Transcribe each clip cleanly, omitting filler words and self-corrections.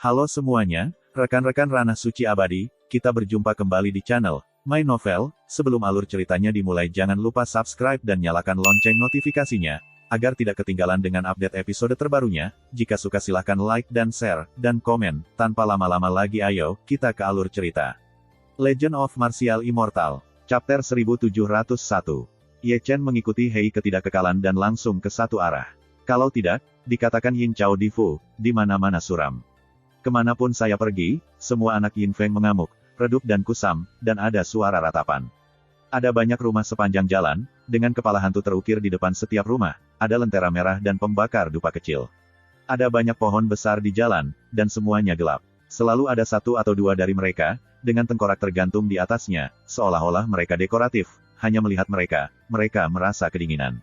Halo semuanya, rekan-rekan Ranah Suci Abadi, kita berjumpa kembali di channel My Novel. Sebelum alur ceritanya dimulai, jangan lupa subscribe dan nyalakan lonceng notifikasinya, agar tidak ketinggalan dengan update episode terbarunya. Jika suka silahkan like dan share, dan komen. Tanpa lama-lama lagi ayo, kita ke alur cerita. Legend of Martial Immortal, Chapter 1701. Ye Chen mengikuti Hei ketidakkekalan dan langsung ke satu arah. Kalau tidak, dikatakan Yin Chao Di Fu, di mana-mana suram. Kemanapun saya pergi, semua anak Yin Feng mengamuk, redup dan kusam, dan ada suara ratapan. Ada banyak rumah sepanjang jalan, dengan kepala hantu terukir di depan setiap rumah, ada lentera merah dan pembakar dupa kecil. Ada banyak pohon besar di jalan, dan semuanya gelap. Selalu ada satu atau dua dari mereka, dengan tengkorak tergantung di atasnya, seolah-olah mereka dekoratif. Hanya melihat mereka, mereka merasa kedinginan.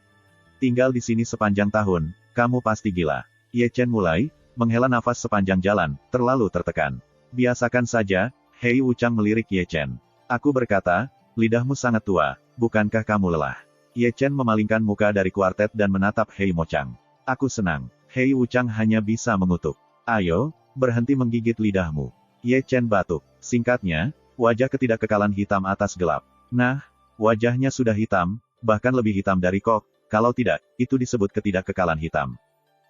Tinggal di sini sepanjang tahun, kamu pasti gila. Ye Chen mulai menghela nafas sepanjang jalan, terlalu tertekan. Biasakan saja, Hei Wuchang melirik Ye Chen. Aku berkata, lidahmu sangat tua, bukankah kamu lelah? Ye Chen memalingkan muka dari kuartet dan menatap Hei Wuchang. Aku senang. Hei Wuchang hanya bisa mengutuk. Ayo, berhenti menggigit lidahmu. Ye Chen batuk. Singkatnya, wajah ketidakkekalan hitam atas gelap. Nah, wajahnya sudah hitam, bahkan lebih hitam dari kok, kalau tidak, itu disebut ketidakkekalan hitam.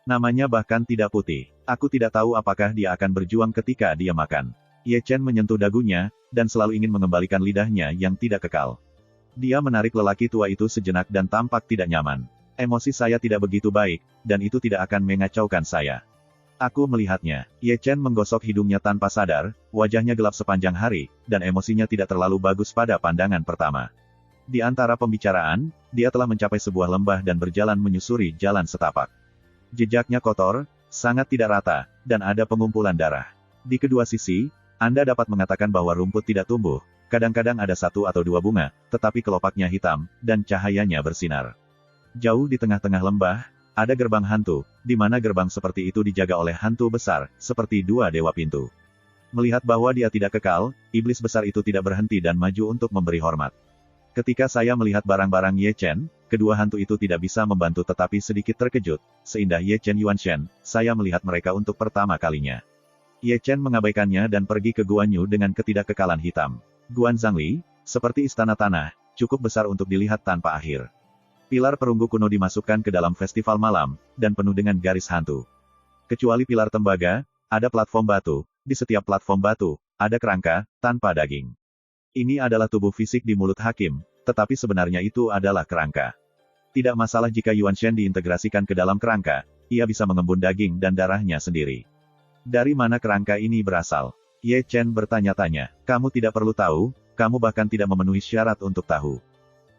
Namanya bahkan tidak putih. Aku tidak tahu apakah dia akan berjuang ketika dia makan. Ye Chen menyentuh dagunya, dan selalu ingin mengembalikan lidahnya yang tidak kekal. Dia menarik lelaki tua itu sejenak dan tampak tidak nyaman. Emosi saya tidak begitu baik, dan itu tidak akan mengacaukan saya. Aku melihatnya. Ye Chen menggosok hidungnya tanpa sadar, wajahnya gelap sepanjang hari, dan emosinya tidak terlalu bagus pada pandangan pertama. Di antara pembicaraan, dia telah mencapai sebuah lembah dan berjalan menyusuri jalan setapak. Jejaknya kotor, sangat tidak rata, dan ada pengumpulan darah. Di kedua sisi, Anda dapat mengatakan bahwa rumput tidak tumbuh. Kadang-kadang ada satu atau dua bunga, tetapi kelopaknya hitam, dan cahayanya bersinar. Jauh di tengah-tengah lembah, ada gerbang hantu, di mana gerbang seperti itu dijaga oleh hantu besar, seperti dua dewa pintu. Melihat bahwa dia tidak kekal, iblis besar itu tidak berhenti dan maju untuk memberi hormat. Ketika saya melihat barang-barang Ye Chen, kedua hantu itu tidak bisa membantu tetapi sedikit terkejut. Seindah Ye Chen Yuanshen, saya melihat mereka untuk pertama kalinya. Ye Chen mengabaikannya dan pergi ke Guanyu dengan ketidakkekalan hitam. Guan Zhangli, seperti istana tanah, cukup besar untuk dilihat tanpa akhir. Pilar perunggu kuno dimasukkan ke dalam festival malam, dan penuh dengan garis hantu. Kecuali pilar tembaga, ada platform batu, di setiap platform batu, ada kerangka, tanpa daging. Ini adalah tubuh fisik di mulut hakim, tetapi sebenarnya itu adalah kerangka. Tidak masalah jika Yuanshen diintegrasikan ke dalam kerangka, ia bisa mengembun daging dan darahnya sendiri. Dari mana kerangka ini berasal? Ye Chen bertanya-tanya. Kamu tidak perlu tahu, kamu bahkan tidak memenuhi syarat untuk tahu.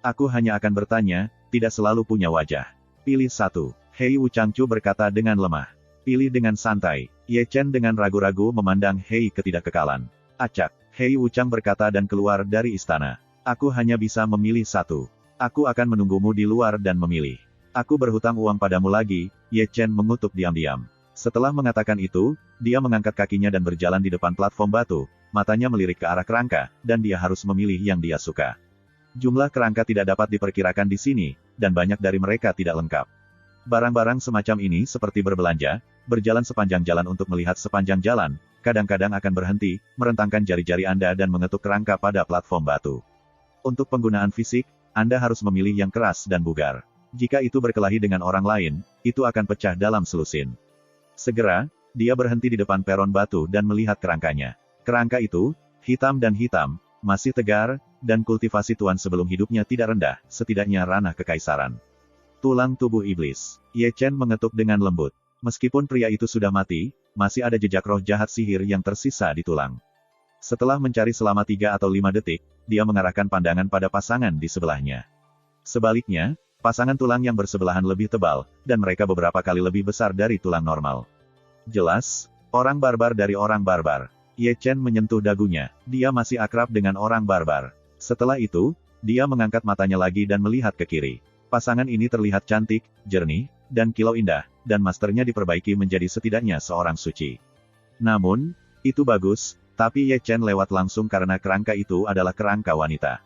Aku hanya akan bertanya, tidak selalu punya wajah. Pilih satu. Hei Wuchangchu berkata dengan lemah. Pilih dengan santai. Ye Chen dengan ragu-ragu memandang Hei ketidakkekalan. Acak. Hei Wuchang berkata dan keluar dari istana. Aku hanya bisa memilih satu. Aku akan menunggumu di luar dan memilih. Aku berhutang uang padamu lagi, Ye Chen mengutuk diam-diam. Setelah mengatakan itu, dia mengangkat kakinya dan berjalan di depan platform batu, matanya melirik ke arah kerangka, dan dia harus memilih yang dia suka. Jumlah kerangka tidak dapat diperkirakan di sini, dan banyak dari mereka tidak lengkap. Barang-barang semacam ini seperti berbelanja, berjalan sepanjang jalan untuk melihat sepanjang jalan, kadang-kadang akan berhenti, merentangkan jari-jari Anda dan mengetuk kerangka pada platform batu. Untuk penggunaan fisik, Anda harus memilih yang keras dan bugar. Jika itu berkelahi dengan orang lain, itu akan pecah dalam selusin. Segera, dia berhenti di depan peron batu dan melihat kerangkanya. Kerangka itu, hitam dan hitam, masih tegar, dan kultivasi Tuan sebelum hidupnya tidak rendah, setidaknya ranah kekaisaran. Tulang tubuh iblis. Ye Chen mengetuk dengan lembut. Meskipun pria itu sudah mati, masih ada jejak roh jahat sihir yang tersisa di tulang. Setelah mencari selama 3 atau 5 detik, dia mengarahkan pandangan pada pasangan di sebelahnya. Sebaliknya, pasangan tulang yang bersebelahan lebih tebal, dan mereka beberapa kali lebih besar dari tulang normal. Jelas, orang barbar dari orang barbar. Ye Chen menyentuh dagunya. Dia masih akrab dengan orang barbar. Setelah itu, dia mengangkat matanya lagi dan melihat ke kiri. Pasangan ini terlihat cantik, jernih, dan kilau indah, dan masternya diperbaiki menjadi setidaknya seorang suci. Namun, itu bagus, tapi Ye Chen lewat langsung karena kerangka itu adalah kerangka wanita.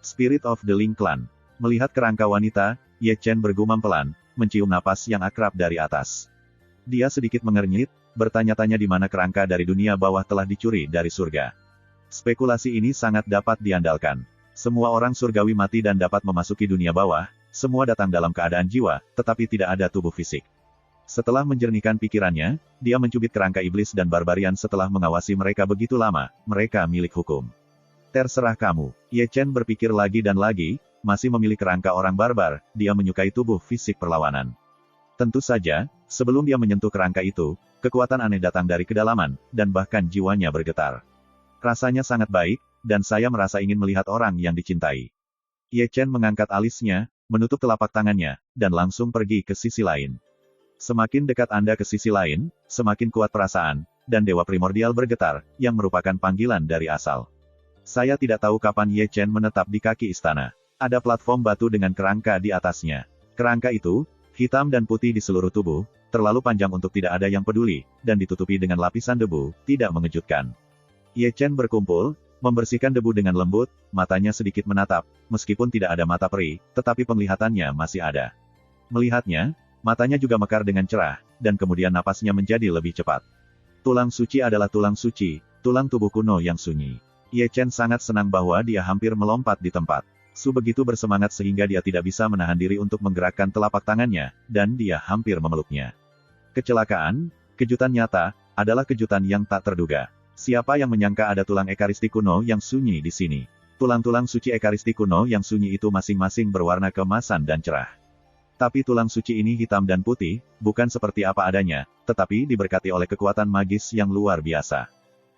Spirit of the Ling Clan. Melihat kerangka wanita, Ye Chen bergumam pelan, mencium napas yang akrab dari atas. Dia sedikit mengernyit, bertanya-tanya di mana kerangka dari dunia bawah telah dicuri dari surga. Spekulasi ini sangat dapat diandalkan. Semua orang surgawi mati dan dapat memasuki dunia bawah, semua datang dalam keadaan jiwa, tetapi tidak ada tubuh fisik. Setelah menjernihkan pikirannya, dia mencubit kerangka iblis dan barbarian setelah mengawasi mereka begitu lama, mereka milik hukum. Terserah kamu. Ye Chen berpikir lagi dan lagi, masih memilih kerangka orang barbar, dia menyukai tubuh fisik perlawanan. Tentu saja, sebelum dia menyentuh kerangka itu, kekuatan aneh datang dari kedalaman, dan bahkan jiwanya bergetar. Rasanya sangat baik, dan saya merasa ingin melihat orang yang dicintai. Ye Chen mengangkat alisnya, menutup telapak tangannya, dan langsung pergi ke sisi lain. Semakin dekat Anda ke sisi lain, semakin kuat perasaan, dan dewa primordial bergetar, yang merupakan panggilan dari asal. Saya tidak tahu kapan Ye Chen menetap di kaki istana. Ada platform batu dengan kerangka di atasnya. Kerangka itu, hitam dan putih di seluruh tubuh, terlalu panjang untuk tidak ada yang peduli, dan ditutupi dengan lapisan debu, tidak mengejutkan. Ye Chen berkumpul, membersihkan debu dengan lembut, matanya sedikit menatap, meskipun tidak ada mata peri, tetapi penglihatannya masih ada. Melihatnya, matanya juga mekar dengan cerah, dan kemudian napasnya menjadi lebih cepat. Tulang suci adalah tulang suci, tulang tubuh kuno yang sunyi. Ye Chen sangat senang bahwa dia hampir melompat di tempat. Su begitu bersemangat sehingga dia tidak bisa menahan diri untuk menggerakkan telapak tangannya, dan dia hampir memeluknya. Kecelakaan, kejutan nyata, adalah kejutan yang tak terduga. Siapa yang menyangka ada tulang ekaristi kuno yang sunyi di sini? Tulang-tulang suci ekaristi kuno yang sunyi itu masing-masing berwarna keemasan dan cerah. Tapi tulang suci ini hitam dan putih, bukan seperti apa adanya, tetapi diberkati oleh kekuatan magis yang luar biasa.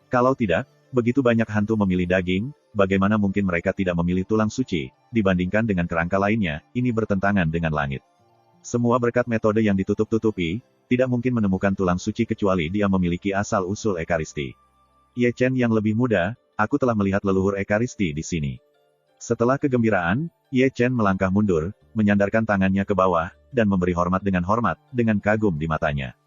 Kalau tidak, begitu banyak hantu memilih daging, bagaimana mungkin mereka tidak memilih tulang suci, dibandingkan dengan kerangka lainnya, ini bertentangan dengan langit. Semua berkat metode yang ditutup-tutupi, tidak mungkin menemukan tulang suci kecuali dia memiliki asal-usul ekaristi. Ye Chen yang lebih muda, aku telah melihat leluhur ekaristi di sini. Setelah kegembiraan, Ye Chen melangkah mundur, menyandarkan tangannya ke bawah, dan memberi hormat, dengan kagum di matanya.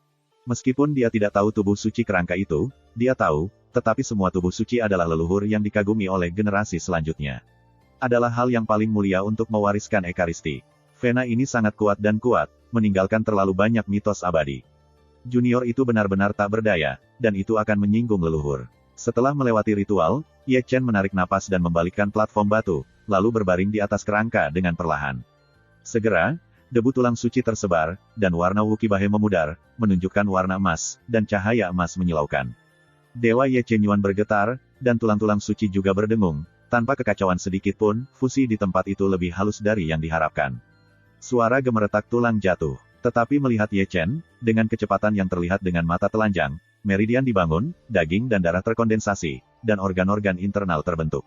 Meskipun dia tidak tahu tubuh suci kerangka itu, dia tahu, tetapi semua tubuh suci adalah leluhur yang dikagumi oleh generasi selanjutnya. Adalah hal yang paling mulia untuk mewariskan ekaristi. Vena ini sangat kuat, meninggalkan terlalu banyak mitos abadi. Junior itu benar-benar tak berdaya, dan itu akan menyinggung leluhur. Setelah melewati ritual, Ye Chen menarik napas dan membalikkan platform batu, lalu berbaring di atas kerangka dengan perlahan. Segera, debu tulang suci tersebar, dan warna Wukibahe memudar, menunjukkan warna emas, dan cahaya emas menyilaukan. Dewa Ye Chen Yuan bergetar, dan tulang-tulang suci juga berdengung, tanpa kekacauan sedikit pun, fusi di tempat itu lebih halus dari yang diharapkan. Suara gemeretak tulang jatuh. Tetapi melihat Ye Chen, dengan kecepatan yang terlihat dengan mata telanjang, meridian dibangun, daging dan darah terkondensasi, dan organ-organ internal terbentuk.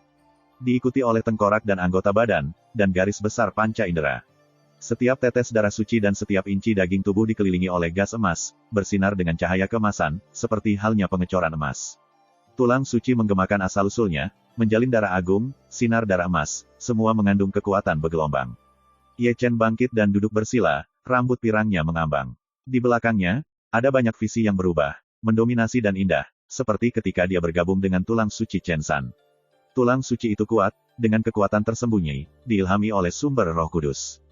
Diikuti oleh tengkorak dan anggota badan, dan garis besar panca indera. Setiap tetes darah suci dan setiap inci daging tubuh dikelilingi oleh gas emas, bersinar dengan cahaya keemasan, seperti halnya pengecoran emas. Tulang suci menggemakan asal-usulnya, menjalin darah agung, sinar darah emas, semua mengandung kekuatan bergelombang. Ye Chen bangkit dan duduk bersila, rambut pirangnya mengambang. Di belakangnya, ada banyak visi yang berubah, mendominasi dan indah, seperti ketika dia bergabung dengan tulang suci Chen San. Tulang suci itu kuat, dengan kekuatan tersembunyi, diilhami oleh sumber Roh Kudus.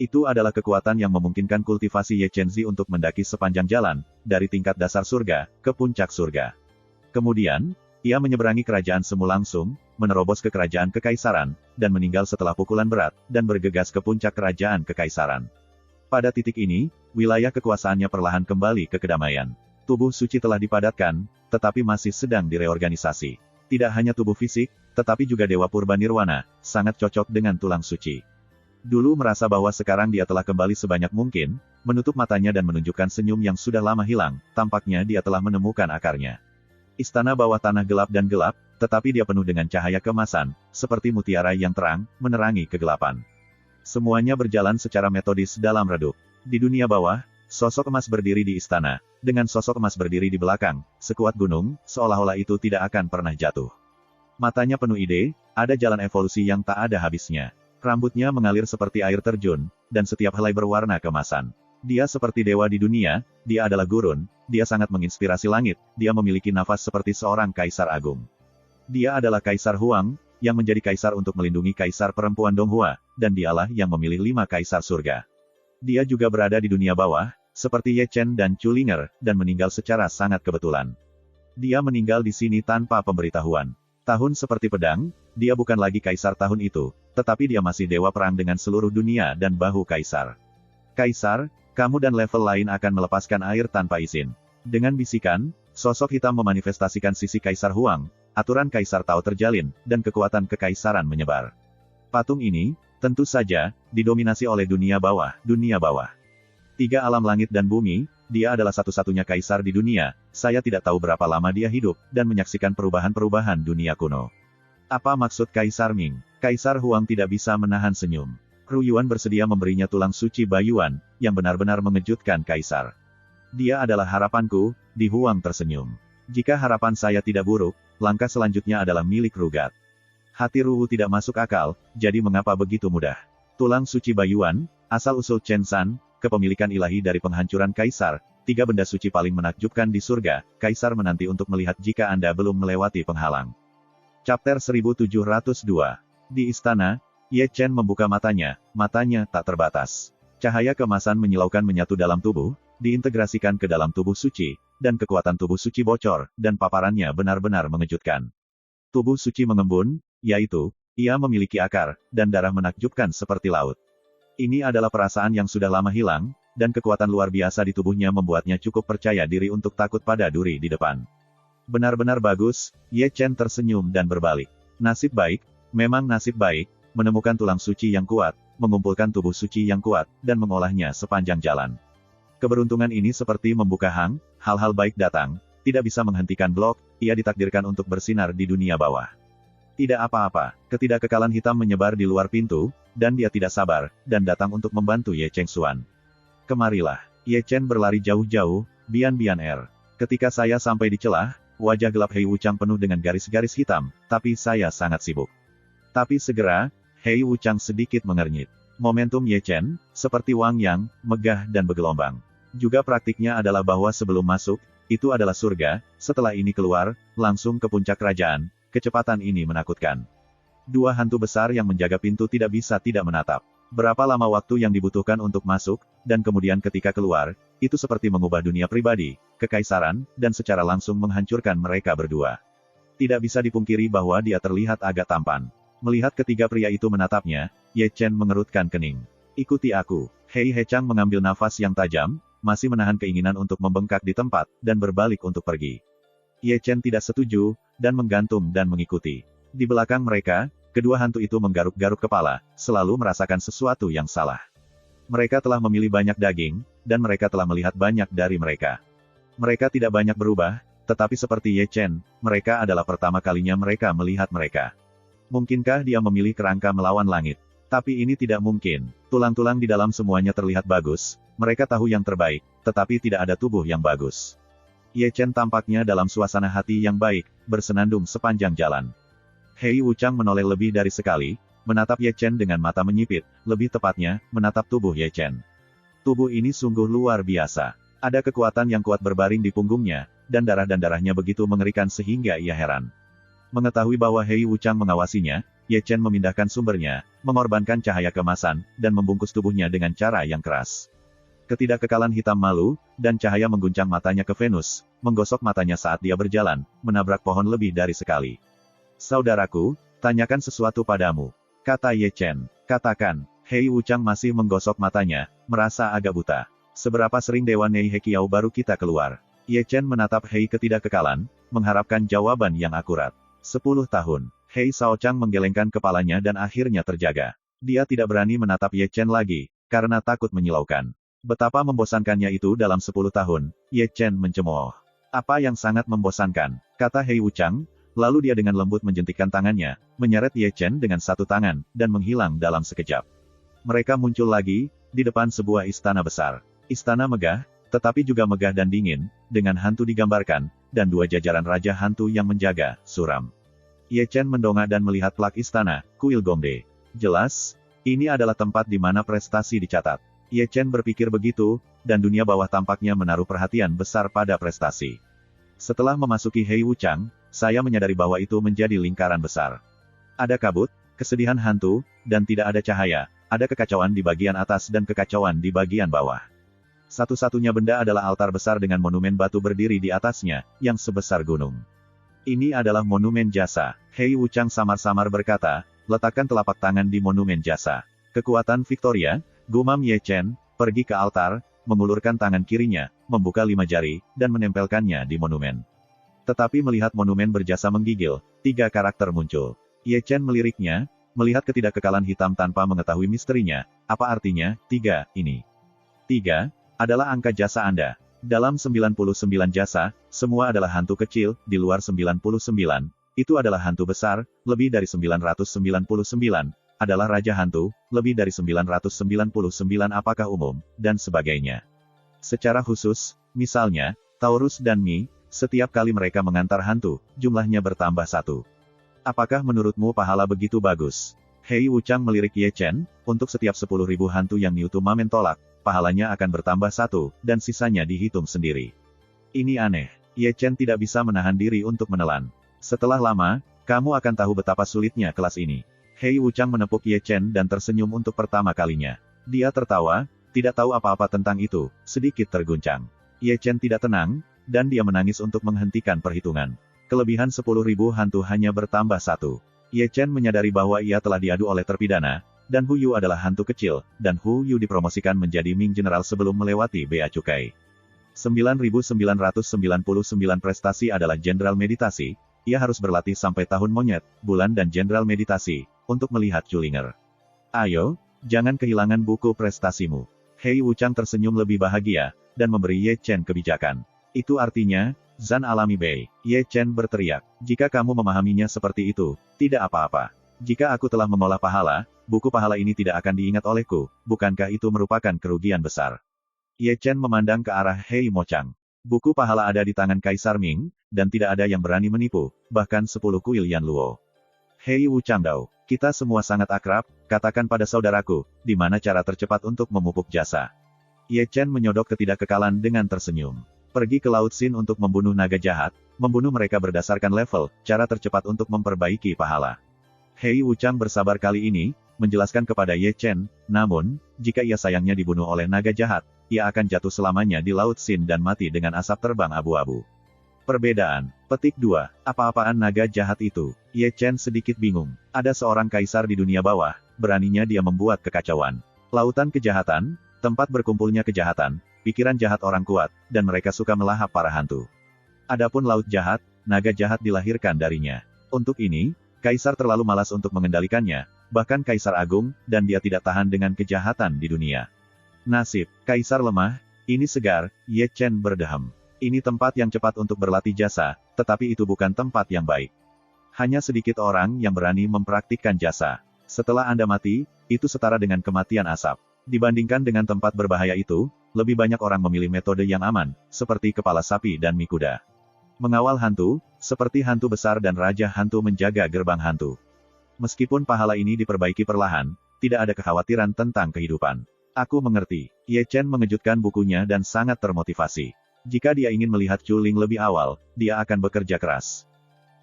Itu adalah kekuatan yang memungkinkan kultivasi Ye Chenzi untuk mendaki sepanjang jalan, dari tingkat dasar surga, ke puncak surga. Kemudian, ia menyeberangi kerajaan semu langsung, menerobos ke kerajaan kekaisaran, dan meninggal setelah pukulan berat, dan bergegas ke puncak kerajaan kekaisaran. Pada titik ini, wilayah kekuasaannya perlahan kembali ke kedamaian. Tubuh suci telah dipadatkan, tetapi masih sedang direorganisasi. Tidak hanya tubuh fisik, tetapi juga Dewa Purba Nirwana, sangat cocok dengan tulang suci. Dulu merasa bahwa sekarang dia telah kembali sebanyak mungkin, menutup matanya dan menunjukkan senyum yang sudah lama hilang, tampaknya dia telah menemukan akarnya. Istana bawah tanah gelap dan gelap, tetapi dia penuh dengan cahaya keemasan, seperti mutiara yang terang, menerangi kegelapan. Semuanya berjalan secara metodis dalam redup. Di dunia bawah, sosok emas berdiri di istana, dengan sosok emas berdiri di belakang, sekuat gunung, seolah-olah itu tidak akan pernah jatuh. Matanya penuh ide, ada jalan evolusi yang tak ada habisnya. Rambutnya mengalir seperti air terjun, dan setiap helai berwarna keemasan. Dia seperti dewa di dunia, dia adalah gurun, dia sangat menginspirasi langit, dia memiliki nafas seperti seorang kaisar agung. Dia adalah Kaisar Huang, yang menjadi kaisar untuk melindungi kaisar perempuan Donghua, dan dialah yang memilih 5 kaisar surga. Dia juga berada di dunia bawah, seperti Ye Chen dan Chu Linger, dan meninggal secara sangat kebetulan. Dia meninggal di sini tanpa pemberitahuan. Tahun seperti pedang, dia bukan lagi kaisar tahun itu, tetapi dia masih dewa perang dengan seluruh dunia dan bahu kaisar. Kaisar, kamu dan level lain akan melepaskan air tanpa izin. Dengan bisikan, sosok hitam memanifestasikan sisi Kaisar Huang, aturan Kaisar Tao terjalin, dan kekuatan kekaisaran menyebar. Patung ini, tentu saja, didominasi oleh dunia bawah. Tiga alam langit dan bumi, dia adalah satu-satunya kaisar di dunia, saya tidak tahu berapa lama dia hidup, dan menyaksikan perubahan-perubahan dunia kuno. Apa maksud Kaisar Ming? Kaisar Huang tidak bisa menahan senyum. Ru Yuan bersedia memberinya tulang suci Baiyuan, yang benar-benar mengejutkan Kaisar. Dia adalah harapanku, Di Huang tersenyum. Jika harapan saya tidak buruk, langkah selanjutnya adalah milik Rugat. Hati Ruwu tidak masuk akal, jadi mengapa begitu mudah? Tulang suci Baiyuan, asal-usul Chen San, kepemilikan ilahi dari penghancuran Kaisar, tiga benda suci paling menakjubkan di surga, Kaisar menanti untuk melihat jika Anda belum melewati penghalang. Chapter 1702. Di istana, Ye Chen membuka matanya tak terbatas. Cahaya keemasan menyilaukan menyatu dalam tubuh, diintegrasikan ke dalam tubuh suci, dan kekuatan tubuh suci bocor, dan paparannya benar-benar mengejutkan. Tubuh suci mengembun, yaitu, ia memiliki akar, dan darah menakjubkan seperti laut. Ini adalah perasaan yang sudah lama hilang, dan kekuatan luar biasa di tubuhnya membuatnya cukup percaya diri untuk takut pada duri di depan. Benar-benar bagus, Ye Chen tersenyum dan berbalik. Nasib baik, memang nasib baik, menemukan tulang suci yang kuat, mengumpulkan tubuh suci yang kuat, dan mengolahnya sepanjang jalan. Keberuntungan ini seperti membuka hang, hal-hal baik datang, tidak bisa menghentikan blok, ia ditakdirkan untuk bersinar di dunia bawah. Tidak apa-apa, ketidakkekalan hitam menyebar di luar pintu, dan dia tidak sabar, dan datang untuk membantu Ye Cheng Xuan. Kemarilah. Ye Chen berlari jauh-jauh, Bian Er. Ketika saya sampai di celah, wajah gelap Hei Wuchang penuh dengan garis-garis hitam, tapi saya sangat sibuk. Tapi segera, Hei Wuchang sedikit mengernyit. Momentum Ye Chen, seperti Wang Yang, megah dan bergelombang. Juga praktiknya adalah bahwa sebelum masuk, itu adalah surga, setelah ini keluar, langsung ke puncak kerajaan, kecepatan ini menakutkan. Dua hantu besar yang menjaga pintu tidak bisa tidak menatap. Berapa lama waktu yang dibutuhkan untuk masuk, dan kemudian ketika keluar, itu seperti mengubah dunia pribadi, kekaisaran, dan secara langsung menghancurkan mereka berdua. Tidak bisa dipungkiri bahwa dia terlihat agak tampan. Melihat ketiga pria itu menatapnya, Ye Chen mengerutkan kening. Ikuti aku. Hei Hechang mengambil nafas yang tajam, masih menahan keinginan untuk membengkak di tempat, dan berbalik untuk pergi. Ye Chen tidak setuju, dan menggantung dan mengikuti. Di belakang mereka, kedua hantu itu menggaruk-garuk kepala, selalu merasakan sesuatu yang salah. Mereka telah memilih banyak daging, dan mereka telah melihat banyak dari mereka. Mereka tidak banyak berubah, tetapi seperti Ye Chen, mereka adalah pertama kalinya mereka melihat mereka. Mungkinkah dia memilih kerangka melawan langit? Tapi ini tidak mungkin. Tulang-tulang di dalam semuanya terlihat bagus, mereka tahu yang terbaik, tetapi tidak ada tubuh yang bagus. Ye Chen tampaknya dalam suasana hati yang baik, bersenandung sepanjang jalan. Hei Wuchang menoleh lebih dari sekali, menatap Ye Chen dengan mata menyipit, lebih tepatnya, menatap tubuh Ye Chen. Tubuh ini sungguh luar biasa. Ada kekuatan yang kuat berbaring di punggungnya, dan darahnya begitu mengerikan sehingga ia heran. Mengetahui bahwa Hei Wuchang mengawasinya, Ye Chen memindahkan sumbernya, mengorbankan cahaya kemasan, dan membungkus tubuhnya dengan cara yang keras. Ketidakkekalan hitam malu, dan cahaya mengguncang matanya ke Venus, menggosok matanya saat dia berjalan, menabrak pohon lebih dari sekali. Saudaraku, tanyakan sesuatu padamu. Kata Ye Chen. Katakan. Hei Wuchang masih menggosok matanya, merasa agak buta. Seberapa sering Dewa Nei Hekiao baru kita keluar? Ye Chen menatap Hei ketidakkekalan, mengharapkan jawaban yang akurat. 10 tahun. Hei Shaochang menggelengkan kepalanya dan akhirnya terjaga. Dia tidak berani menatap Ye Chen lagi, karena takut menyilaukan. Betapa membosankannya itu dalam 10 tahun, Ye Chen mencemooh. Apa yang sangat membosankan, kata Hei Wuchang, lalu dia dengan lembut menjentikkan tangannya, menyeret Ye Chen dengan satu tangan, dan menghilang dalam sekejap. Mereka muncul lagi, di depan sebuah istana besar. Istana megah, tetapi juga megah dan dingin, dengan hantu digambarkan, dan dua jajaran raja hantu yang menjaga, suram. Ye Chen mendongak dan melihat plak istana, kuil Gongde. Jelas, ini adalah tempat di mana prestasi dicatat. Ye Chen berpikir begitu, dan dunia bawah tampaknya menaruh perhatian besar pada prestasi. Setelah memasuki Hei Wuchang, saya menyadari bahwa itu menjadi lingkaran besar. Ada kabut, kesedihan hantu, dan tidak ada cahaya, ada kekacauan di bagian atas dan kekacauan di bagian bawah. Satu-satunya benda adalah altar besar dengan monumen batu berdiri di atasnya, yang sebesar gunung. Ini adalah monumen jasa. Hei Wuchang samar-samar berkata, letakkan telapak tangan di monumen jasa. Kekuatan Victoria, gumam Ye Chen, pergi ke altar, mengulurkan tangan kirinya, membuka 5 jari, dan menempelkannya di monumen. Tetapi melihat monumen berjasa menggigil, 3 karakter muncul. Ye Chen meliriknya, melihat ketidakkekalan hitam tanpa mengetahui misterinya. Apa artinya, 3, ini? 3 adalah angka jasa Anda. Dalam 99 jasa, semua adalah hantu kecil, di luar 99, itu adalah hantu besar, lebih dari 999, adalah raja hantu, lebih dari 999 apakah umum, dan sebagainya. Secara khusus, misalnya, Taurus dan Mi, setiap kali mereka mengantar hantu, jumlahnya bertambah 1. Apakah menurutmu pahala begitu bagus? Hei Wuchang melirik Ye Chen, untuk setiap 10.000 hantu yang Niutu Mamen tolak, pahalanya akan bertambah 1, dan sisanya dihitung sendiri. Ini aneh. Ye Chen tidak bisa menahan diri untuk menelan. Setelah lama, kamu akan tahu betapa sulitnya kelas ini. Hei Wuchang menepuk Ye Chen dan tersenyum untuk pertama kalinya. Dia tertawa, tidak tahu apa-apa tentang itu, sedikit terguncang. Ye Chen tidak tenang, dan dia menangis untuk menghentikan perhitungan. Kelebihan 10.000 hantu hanya bertambah 1. Ye Chen menyadari bahwa ia telah diadu oleh terpidana, dan Hu Yu adalah hantu kecil, dan Hu Yu dipromosikan menjadi Ming General sebelum melewati bea cukai. 9.999 prestasi adalah Jenderal Meditasi, ia harus berlatih sampai tahun monyet, bulan dan Jenderal Meditasi, untuk melihat Chulinger. Ayo, jangan kehilangan buku prestasimu. Hei Wuchang tersenyum lebih bahagia, dan memberi Ye Chen kebijakan. Itu artinya, Zan alami Bei. Ye Chen berteriak, jika kamu memahaminya seperti itu, tidak apa-apa. Jika aku telah mengolah pahala, buku pahala ini tidak akan diingat olehku, bukankah itu merupakan kerugian besar? Ye Chen memandang ke arah Hei Mochang. Buku pahala ada di tangan Kaisar Ming, dan tidak ada yang berani menipu, bahkan 10 kuil Yan Luo. Hei Wuchang Dao, kita semua sangat akrab, katakan pada saudaraku, di mana cara tercepat untuk memupuk jasa. Ye Chen menyodok ketidakkekalan dengan tersenyum. Pergi ke Laut Sin untuk membunuh naga jahat, membunuh mereka berdasarkan level, cara tercepat untuk memperbaiki pahala. Hei Wuchang bersabar kali ini, menjelaskan kepada Ye Chen, namun, jika ia sayangnya dibunuh oleh naga jahat, ia akan jatuh selamanya di Laut Sin dan mati dengan asap terbang abu-abu. Perbedaan. Petik 2. Apa-apaan naga jahat itu? Ye Chen sedikit bingung. Ada seorang kaisar di dunia bawah, beraninya dia membuat kekacauan. Lautan kejahatan, tempat berkumpulnya kejahatan, pikiran jahat orang kuat, dan mereka suka melahap para hantu. Adapun laut jahat, naga jahat dilahirkan darinya. Untuk ini, kaisar terlalu malas untuk mengendalikannya, bahkan kaisar agung, dan dia tidak tahan dengan kejahatan di dunia. Nasib, kaisar lemah, ini segar, Ye Chen berdeham. Ini tempat yang cepat untuk berlatih jasa, tetapi itu bukan tempat yang baik. Hanya sedikit orang yang berani mempraktikkan jasa. Setelah Anda mati, itu setara dengan kematian asap. Dibandingkan dengan tempat berbahaya itu, lebih banyak orang memilih metode yang aman, seperti kepala sapi dan mie kuda. Mengawal hantu, seperti hantu besar dan raja hantu menjaga gerbang hantu. Meskipun pahala ini diperbaiki perlahan, tidak ada kekhawatiran tentang kehidupan. Aku mengerti. Ye Chen mengejutkan bukunya dan sangat termotivasi. Jika dia ingin melihat Chuling lebih awal, dia akan bekerja keras.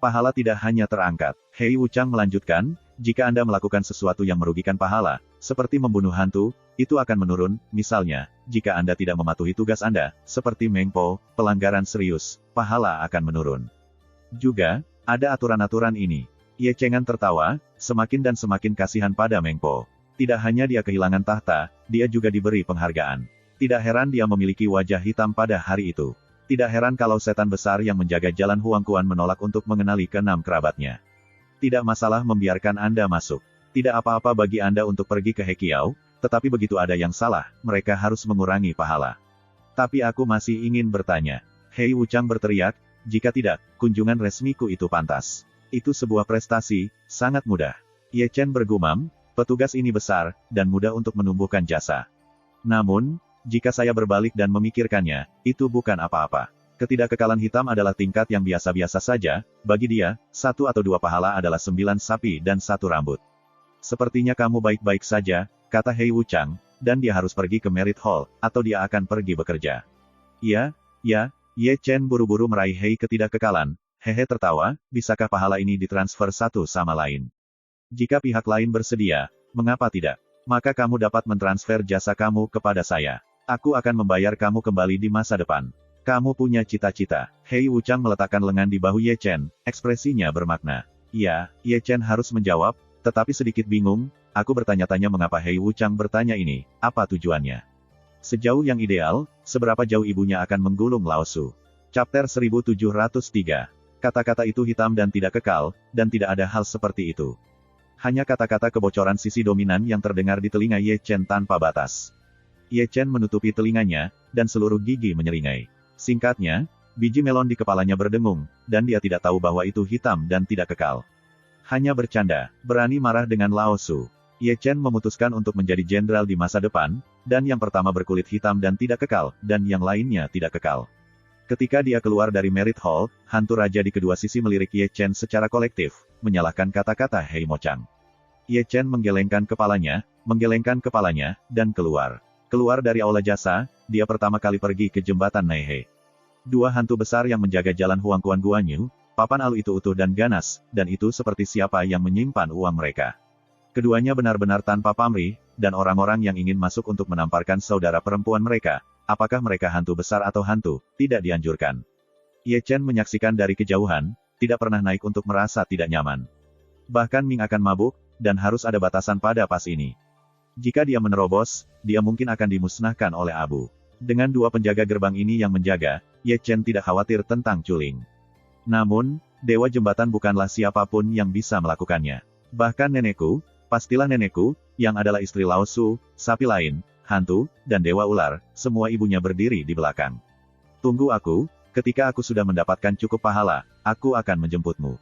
Pahala tidak hanya terangkat. Hei Wuchang melanjutkan, jika Anda melakukan sesuatu yang merugikan pahala, seperti membunuh hantu, itu akan menurun. Misalnya, jika Anda tidak mematuhi tugas Anda, seperti Meng Po, pelanggaran serius, pahala akan menurun. Juga, ada aturan-aturan ini. Ye Chengan tertawa, semakin dan semakin kasihan pada Meng Po. Tidak hanya dia kehilangan tahta, dia juga diberi penghargaan. Tidak heran dia memiliki wajah hitam pada hari itu. Tidak heran kalau setan besar yang menjaga jalan Huangquan menolak untuk mengenali ke-6 kerabatnya. Tidak masalah membiarkan Anda masuk. Tidak apa-apa bagi Anda untuk pergi ke Hekiao, tetapi begitu ada yang salah, mereka harus mengurangi pahala. Tapi aku masih ingin bertanya. Hei Wuchang berteriak, jika tidak, kunjungan resmiku itu pantas. Itu sebuah prestasi, sangat mudah. Ye Chen bergumam, petugas ini besar, dan mudah untuk menumbuhkan jasa. Namun, jika saya berbalik dan memikirkannya, itu bukan apa-apa. Ketidakkekalan hitam adalah tingkat yang biasa-biasa saja, bagi dia, 1 atau 2 pahala adalah 9 sapi dan 1 rambut. Sepertinya kamu baik-baik saja, kata Hei Wuchang, dan dia harus pergi ke Merit Hall, atau dia akan pergi bekerja. Ya, Ye Chen buru-buru meraih Hei ketidakkekalan, hehe tertawa, bisakah pahala ini ditransfer satu sama lain? Jika pihak lain bersedia, mengapa tidak? Maka kamu dapat mentransfer jasa kamu kepada saya. Aku akan membayar kamu kembali di masa depan. Kamu punya cita-cita. Hei Wuchang meletakkan lengan di bahu Ye Chen, ekspresinya bermakna. Iya, Ye Chen harus menjawab, tetapi sedikit bingung. Aku bertanya-tanya mengapa Hei Wuchang bertanya ini, apa tujuannya. Sejauh yang ideal, seberapa jauh ibunya akan menggulung Lao Su. Chapter 1703. Kata-kata itu hitam dan tidak kekal, dan tidak ada hal seperti itu. Hanya kata-kata kebocoran sisi dominan yang terdengar di telinga Ye Chen tanpa batas. Ye Chen menutupi telinganya, dan seluruh gigi menyeringai. Singkatnya, biji melon di kepalanya berdengung, dan dia tidak tahu bahwa itu hitam dan tidak kekal. Hanya bercanda, berani marah dengan Lao Su. Ye Chen memutuskan untuk menjadi jenderal di masa depan, dan yang pertama berkulit hitam dan tidak kekal, dan yang lainnya tidak kekal. Ketika dia keluar dari Merit Hall, hantu raja di kedua sisi melirik Ye Chen secara kolektif, menyalahkan kata-kata Hei Mochang. Ye Chen menggelengkan kepalanya, dan keluar. Keluar dari aula jasa, dia pertama kali pergi ke jembatan Naihe. Dua hantu besar yang menjaga jalan Huangquan Guanyu, papan alu itu utuh dan ganas, dan itu seperti siapa yang menyimpan uang mereka. Keduanya benar-benar tanpa pamrih, dan orang-orang yang ingin masuk untuk menamparkan saudara perempuan mereka, apakah mereka hantu besar atau hantu, tidak dianjurkan. Ye Chen menyaksikan dari kejauhan, tidak pernah naik untuk merasa tidak nyaman. Bahkan Ming akan mabuk, dan harus ada batasan pada pas ini. Jika dia menerobos, dia mungkin akan dimusnahkan oleh abu. Dengan dua penjaga gerbang ini yang menjaga, Ye Chen tidak khawatir tentang Culing. Namun, Dewa Jembatan bukanlah siapapun yang bisa melakukannya. Bahkan nenekku, pastilah nenekku, yang adalah istri Lao Su, sapi lain, hantu, dan Dewa Ular, semua ibunya berdiri di belakang. Tunggu aku, ketika aku sudah mendapatkan cukup pahala, aku akan menjemputmu.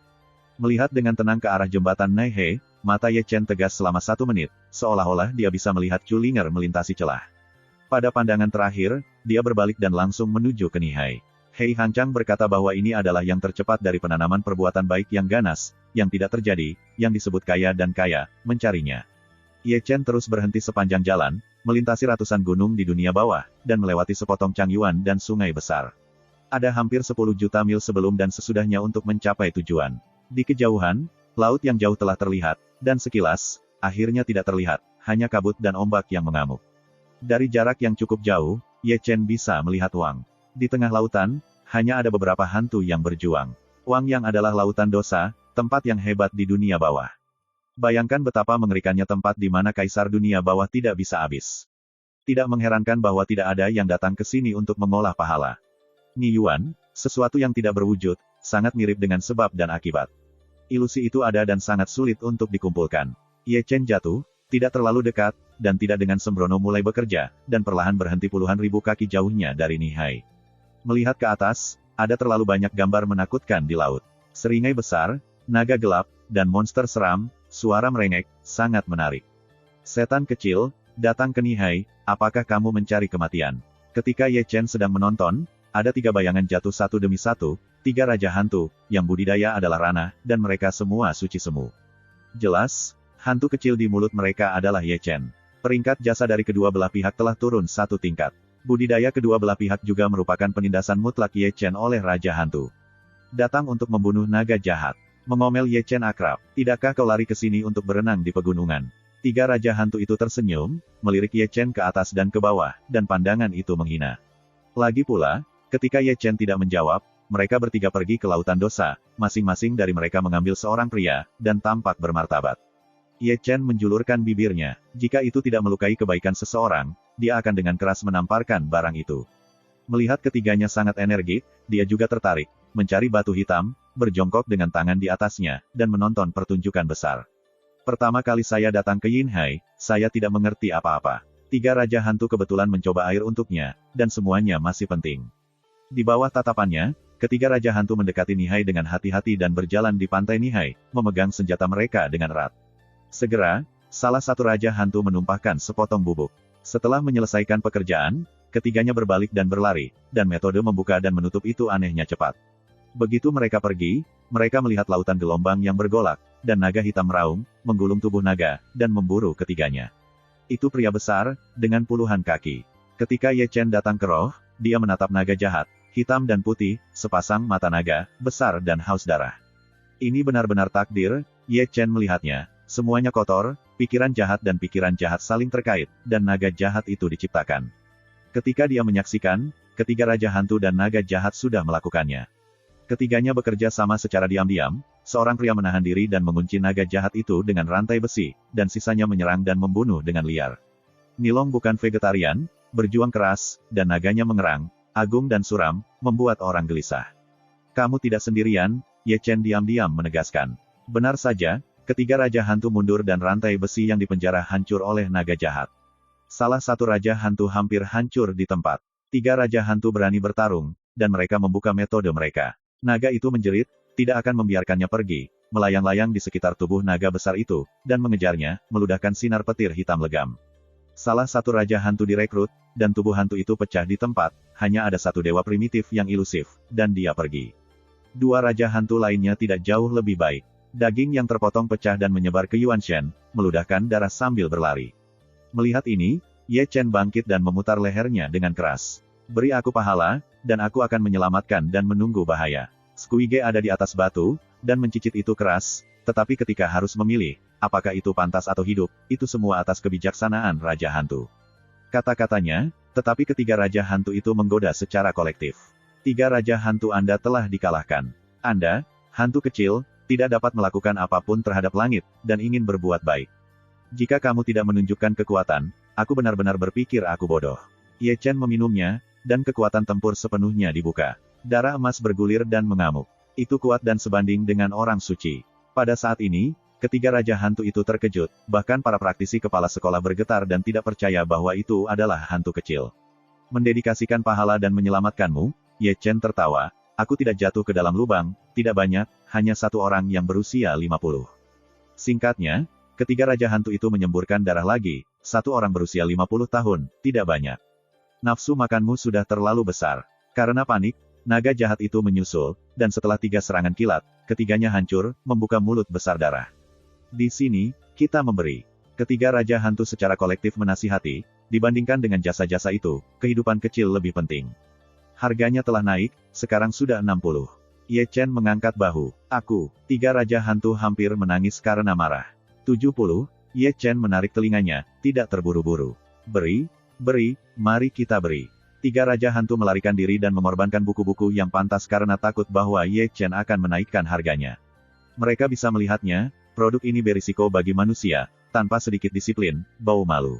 Melihat dengan tenang ke arah jembatan Naihe, mata Ye Chen tegas selama 1 menit, seolah-olah dia bisa melihat Culinger melintasi celah. Pada pandangan terakhir, dia berbalik dan langsung menuju ke Nihai. Hei Hanchang berkata bahwa ini adalah yang tercepat dari penanaman perbuatan baik yang ganas, yang tidak terjadi, yang disebut kaya dan kaya, mencarinya. Ye Chen terus berhenti sepanjang jalan, melintasi ratusan gunung di dunia bawah, dan melewati sepotong Changyuan dan sungai besar. Ada hampir 10 juta mil sebelum dan sesudahnya untuk mencapai tujuan. Di kejauhan, laut yang jauh telah terlihat, dan sekilas, akhirnya tidak terlihat, hanya kabut dan ombak yang mengamuk. Dari jarak yang cukup jauh, Ye Chen bisa melihat Wang. Di tengah lautan, hanya ada beberapa hantu yang berjuang. Wang yang adalah lautan dosa, tempat yang hebat di dunia bawah. Bayangkan betapa mengerikannya tempat di mana kaisar dunia bawah tidak bisa habis. Tidak mengherankan bahwa tidak ada yang datang ke sini untuk mengolah pahala. Ni Yuan, sesuatu yang tidak berwujud, sangat mirip dengan sebab dan akibat. Ilusi itu ada dan sangat sulit untuk dikumpulkan. Ye Chen jatuh, tidak terlalu dekat, dan tidak dengan sembrono mulai bekerja, dan perlahan berhenti puluhan ribu kaki jauhnya dari Nihai. Melihat ke atas, ada terlalu banyak gambar menakutkan di laut. Seringai besar, naga gelap, dan monster seram, suara merengek, sangat menarik. Setan kecil, datang ke Nihai, apakah kamu mencari kematian? Ketika Ye Chen sedang menonton, ada 3 bayangan jatuh satu demi satu, 3 raja hantu, yang budidaya adalah ranah, dan mereka semua suci semu. Jelas, hantu kecil di mulut mereka adalah Ye Chen. Peringkat jasa dari kedua belah pihak telah turun 1 tingkat. Budidaya kedua belah pihak juga merupakan penindasan mutlak Ye Chen oleh Raja Hantu. Datang untuk membunuh naga jahat. Mengomel Ye Chen akrab. Tidakkah kau lari ke sini untuk berenang di pegunungan? 3 Raja Hantu itu tersenyum, melirik Ye Chen ke atas dan ke bawah, dan pandangan itu menghina. Lagi pula, ketika Ye Chen tidak menjawab, mereka bertiga pergi ke lautan dosa, masing-masing dari mereka mengambil seorang pria, dan tampak bermartabat. Ye Chen menjulurkan bibirnya. Jika itu tidak melukai kebaikan seseorang, dia akan dengan keras menamparkan barang itu. Melihat ketiganya sangat energik, dia juga tertarik, mencari batu hitam, berjongkok dengan tangan di atasnya, dan menonton pertunjukan besar. Pertama kali saya datang ke Yinhai, saya tidak mengerti apa-apa. 3 Raja Hantu kebetulan mencoba air untuknya, dan semuanya masih penting. Di bawah tatapannya, ketiga Raja Hantu mendekati Nihai dengan hati-hati dan berjalan di pantai Nihai, memegang senjata mereka dengan erat. Segera, salah satu Raja Hantu menumpahkan sepotong bubuk. Setelah menyelesaikan pekerjaan, ketiganya berbalik dan berlari, dan metode membuka dan menutup itu anehnya cepat. Begitu mereka pergi, mereka melihat lautan gelombang yang bergolak, dan naga hitam meraung, menggulung tubuh naga, dan memburu ketiganya. Itu pria besar, dengan puluhan kaki. Ketika Ye Chen datang ke roh, dia menatap naga jahat, hitam dan putih, sepasang mata naga, besar dan haus darah. Ini benar-benar takdir, Ye Chen melihatnya. Semuanya kotor, pikiran jahat dan pikiran jahat saling terkait, dan naga jahat itu diciptakan. Ketika dia menyaksikan, ketiga Raja Hantu dan naga jahat sudah melakukannya. Ketiganya bekerja sama secara diam-diam, seorang pria menahan diri dan mengunci naga jahat itu dengan rantai besi, dan sisanya menyerang dan membunuh dengan liar. Nilong bukan vegetarian, berjuang keras, dan naganya mengerang, agung dan suram, membuat orang gelisah. Kamu tidak sendirian, Ye Chen diam-diam menegaskan. Benar saja, ketiga Raja Hantu mundur dan rantai besi yang dipenjara hancur oleh naga jahat. Salah satu Raja Hantu hampir hancur di tempat. 3 Raja Hantu berani bertarung, dan mereka membuka metode mereka. Naga itu menjerit, tidak akan membiarkannya pergi, melayang-layang di sekitar tubuh naga besar itu, dan mengejarnya, meludahkan sinar petir hitam legam. Salah satu Raja Hantu direkrut, dan tubuh hantu itu pecah di tempat, hanya ada satu dewa primitif yang ilusif, dan dia pergi. 2 Raja Hantu lainnya tidak jauh lebih baik. Daging yang terpotong pecah dan menyebar ke Yuanshen, meludahkan darah sambil berlari. Melihat ini, Ye Chen bangkit dan memutar lehernya dengan keras. Beri aku pahala, dan aku akan menyelamatkan dan menunggu bahaya. Squige ada di atas batu, dan mencicit itu keras, tetapi ketika harus memilih, apakah itu pantas atau hidup, itu semua atas kebijaksanaan Raja Hantu. Kata-katanya, tetapi ketiga Raja Hantu itu menggoda secara kolektif. 3 Raja Hantu Anda telah dikalahkan. Anda, hantu kecil, tidak dapat melakukan apapun terhadap langit, dan ingin berbuat baik. Jika kamu tidak menunjukkan kekuatan, aku benar-benar berpikir aku bodoh. Ye Chen meminumnya, dan kekuatan tempur sepenuhnya dibuka. Darah emas bergulir dan mengamuk. Itu kuat dan sebanding dengan orang suci. Pada saat ini, ketiga Raja Hantu itu terkejut, bahkan para praktisi kepala sekolah bergetar dan tidak percaya bahwa itu adalah hantu kecil. Mendedikasikan pahala dan menyelamatkanmu, Ye Chen tertawa, aku tidak jatuh ke dalam lubang, tidak banyak, hanya satu orang yang berusia 50. Singkatnya, ketiga Raja Hantu itu menyemburkan darah lagi, satu orang berusia 50 tahun, tidak banyak. Nafsu makanmu sudah terlalu besar. Karena panik, naga jahat itu menyusul, dan setelah 3 serangan kilat, ketiganya hancur, membuka mulut besar darah. Di sini, kita memberi. Ketiga Raja Hantu secara kolektif menasihati, dibandingkan dengan jasa-jasa itu, kehidupan kecil lebih penting. Harganya telah naik, sekarang sudah 60. Ye Chen mengangkat bahu. Aku, 3 Raja Hantu hampir menangis karena marah. 70, Ye Chen menarik telinganya, tidak terburu-buru. Beri, mari kita beri. 3 Raja Hantu melarikan diri dan mengorbankan buku-buku yang pantas karena takut bahwa Ye Chen akan menaikkan harganya. Mereka bisa melihatnya, produk ini berisiko bagi manusia, tanpa sedikit disiplin, bau malu.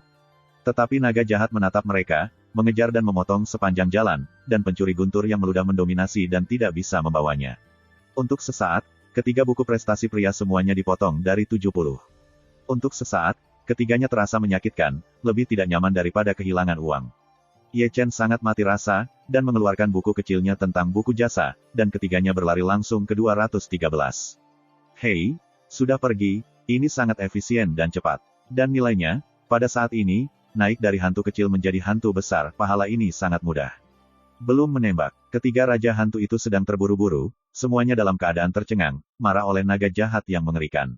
Tetapi naga jahat menatap mereka, mengejar dan memotong sepanjang jalan, dan pencuri guntur yang meludah mendominasi dan tidak bisa membawanya. Untuk sesaat, ketiga buku prestasi pria semuanya dipotong dari 70. Untuk sesaat, ketiganya terasa menyakitkan, lebih tidak nyaman daripada kehilangan uang. Ye Chen sangat mati rasa, dan mengeluarkan buku kecilnya tentang buku jasa, dan ketiganya berlari langsung ke 213. Hei, sudah pergi, ini sangat efisien dan cepat. Dan nilainya, pada saat ini, naik dari hantu kecil menjadi hantu besar, pahala ini sangat mudah. Belum menembak, ketiga Raja Hantu itu sedang terburu-buru, semuanya dalam keadaan tercengang, marah oleh naga jahat yang mengerikan.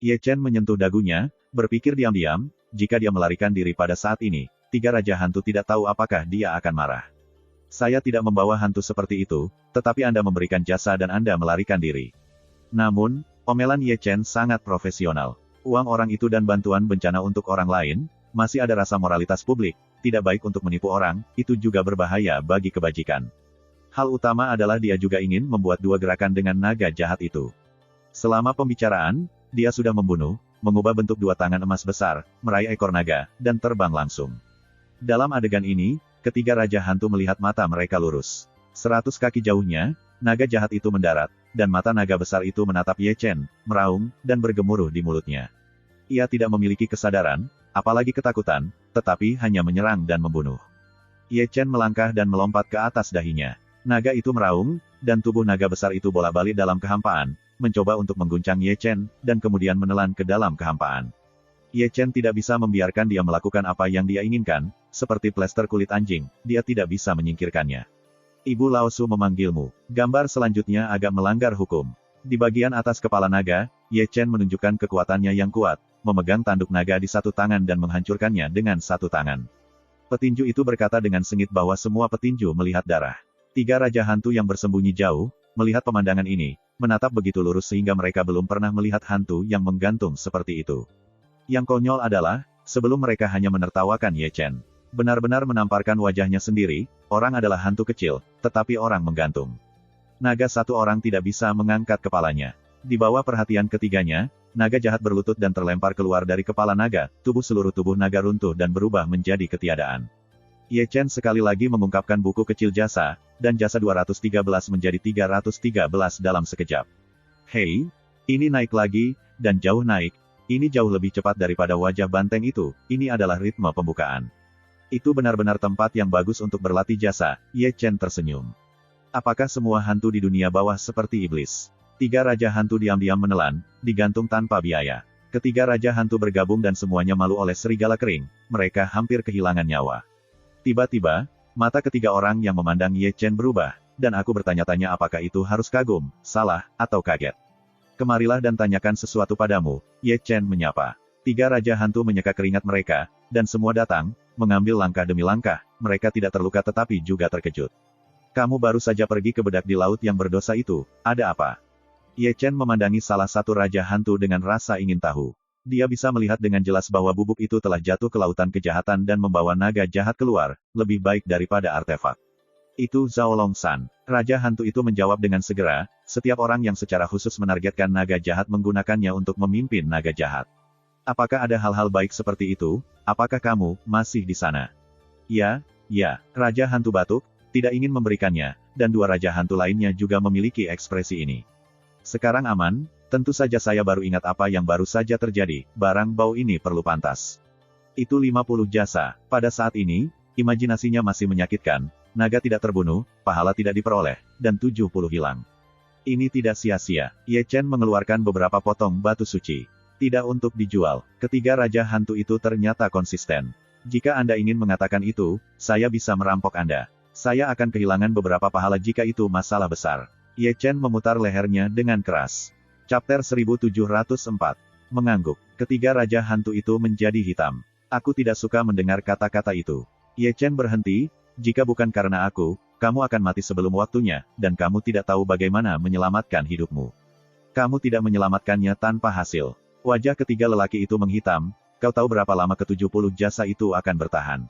Ye Chen menyentuh dagunya, berpikir diam-diam, jika dia melarikan diri pada saat ini, 3 Raja Hantu tidak tahu apakah dia akan marah. Saya tidak membawa hantu seperti itu, tetapi Anda memberikan jasa dan Anda melarikan diri. Namun, omelan Ye Chen sangat profesional. Uang orang itu dan bantuan bencana untuk orang lain, masih ada rasa moralitas publik, tidak baik untuk menipu orang, itu juga berbahaya bagi kebajikan. Hal utama adalah dia juga ingin membuat 2 gerakan dengan naga jahat itu. Selama pembicaraan, dia sudah membunuh, mengubah bentuk 2 tangan emas besar, meraih ekor naga, dan terbang langsung. Dalam adegan ini, ketiga Raja Hantu melihat mata mereka lurus. 100 kaki jauhnya, naga jahat itu mendarat, dan mata naga besar itu menatap Ye Chen, meraung, dan bergemuruh di mulutnya. Ia tidak memiliki kesadaran, apalagi ketakutan, tetapi hanya menyerang dan membunuh. Ye Chen melangkah dan melompat ke atas dahinya. Naga itu meraung, dan tubuh naga besar itu bolak-balik dalam kehampaan, mencoba untuk mengguncang Ye Chen, dan kemudian menelan ke dalam kehampaan. Ye Chen tidak bisa membiarkan dia melakukan apa yang dia inginkan, seperti plester kulit anjing, dia tidak bisa menyingkirkannya. Ibu Lao Su memanggilmu. Gambar selanjutnya agak melanggar hukum. Di bagian atas kepala naga, Ye Chen menunjukkan kekuatannya yang kuat, memegang tanduk naga di satu tangan dan menghancurkannya dengan satu tangan. Petinju itu berkata dengan sengit bahwa semua petinju melihat darah. 3 Raja Hantu yang bersembunyi jauh, melihat pemandangan ini, menatap begitu lurus sehingga mereka belum pernah melihat hantu yang menggantung seperti itu. Yang konyol adalah, sebelum mereka hanya menertawakan Ye Chen. Benar-benar menamparkan wajahnya sendiri, orang adalah hantu kecil, tetapi orang menggantung. Naga satu orang tidak bisa mengangkat kepalanya. Di bawah perhatian ketiganya, naga jahat berlutut dan terlempar keluar dari kepala naga, seluruh tubuh naga runtuh dan berubah menjadi ketiadaan. Ye Chen sekali lagi mengungkapkan buku kecil jasa, dan jasa 213 menjadi 313 dalam sekejap. Hei, ini naik lagi, dan jauh naik, ini jauh lebih cepat daripada wajah banteng itu, ini adalah ritme pembukaan. Itu benar-benar tempat yang bagus untuk berlatih jasa, Ye Chen tersenyum. Apakah semua hantu di dunia bawah seperti iblis? 3 raja hantu diam-diam menelan, digantung tanpa biaya. Ketiga raja hantu bergabung dan semuanya malu oleh serigala kering, mereka hampir kehilangan nyawa. Tiba-tiba, mata ketiga orang yang memandang Ye Chen berubah, dan aku bertanya-tanya apakah itu harus kagum, salah, atau kaget. Kemarilah dan tanyakan sesuatu padamu, Ye Chen menyapa. 3 raja hantu menyeka keringat mereka, dan semua datang, mengambil langkah demi langkah, mereka tidak terluka tetapi juga terkejut. Kamu baru saja pergi ke bedak di laut yang berdosa itu, ada apa? Ye Chen memandangi salah satu raja hantu dengan rasa ingin tahu. Dia bisa melihat dengan jelas bahwa bubuk itu telah jatuh ke lautan kejahatan dan membawa naga jahat keluar, lebih baik daripada artefak. Itu Zhao Long San. Raja hantu itu menjawab dengan segera, setiap orang yang secara khusus menargetkan naga jahat menggunakannya untuk memimpin naga jahat. Apakah ada hal-hal baik seperti itu? Apakah kamu masih di sana? Ya, Raja hantu batuk, tidak ingin memberikannya, dan 2 raja hantu lainnya juga memiliki ekspresi ini. Sekarang aman, tentu saja saya baru ingat apa yang baru saja terjadi, barang bau ini perlu pantas. Itu 50 jasa, pada saat ini, imajinasinya masih menyakitkan, naga tidak terbunuh, pahala tidak diperoleh, dan 70 hilang. Ini tidak sia-sia, Ye Chen mengeluarkan beberapa potong batu suci. Tidak untuk dijual, ketiga raja hantu itu ternyata konsisten. Jika Anda ingin mengatakan itu, saya bisa merampok Anda. Saya akan kehilangan beberapa pahala jika itu masalah besar. Ye Chen memutar lehernya dengan keras. Chapter 1704. Mengangguk. Ketiga raja hantu itu menjadi hitam. Aku tidak suka mendengar kata-kata itu. Ye Chen berhenti, jika bukan karena aku, kamu akan mati sebelum waktunya, dan kamu tidak tahu bagaimana menyelamatkan hidupmu. Kamu tidak menyelamatkannya tanpa hasil. Wajah ketiga lelaki itu menghitam, kau tahu berapa lama ke-70 jasa itu akan bertahan.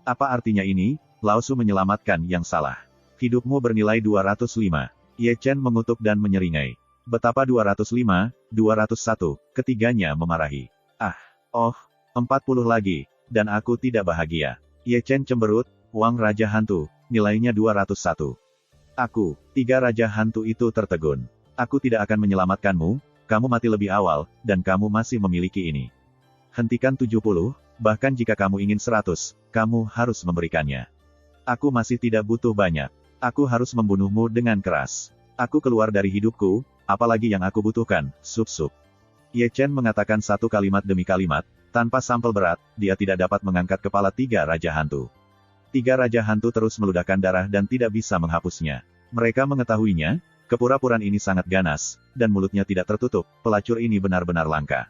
Apa artinya ini? Lao Su menyelamatkan yang salah. Hidupmu bernilai 205. Ye Chen mengutuk dan menyeringai. Betapa 205, 201, ketiganya memarahi. 40 lagi, dan aku tidak bahagia. Ye Chen cemberut, uang raja hantu, nilainya 201. Aku, 3 raja hantu itu tertegun. Aku tidak akan menyelamatkanmu, kamu mati lebih awal, dan kamu masih memiliki ini. Hentikan 70, bahkan jika kamu ingin 100, kamu harus memberikannya. Aku masih tidak butuh banyak. Aku harus membunuhmu dengan keras. Aku keluar dari hidupku, apalagi yang aku butuhkan, sup-sup. Ye Chen mengatakan satu kalimat demi kalimat, tanpa sampel berat, dia tidak dapat mengangkat kepala 3 raja hantu. 3 raja hantu terus meludahkan darah dan tidak bisa menghapusnya. Mereka mengetahuinya, kepura-puraan ini sangat ganas, dan mulutnya tidak tertutup, pelacur ini benar-benar langka.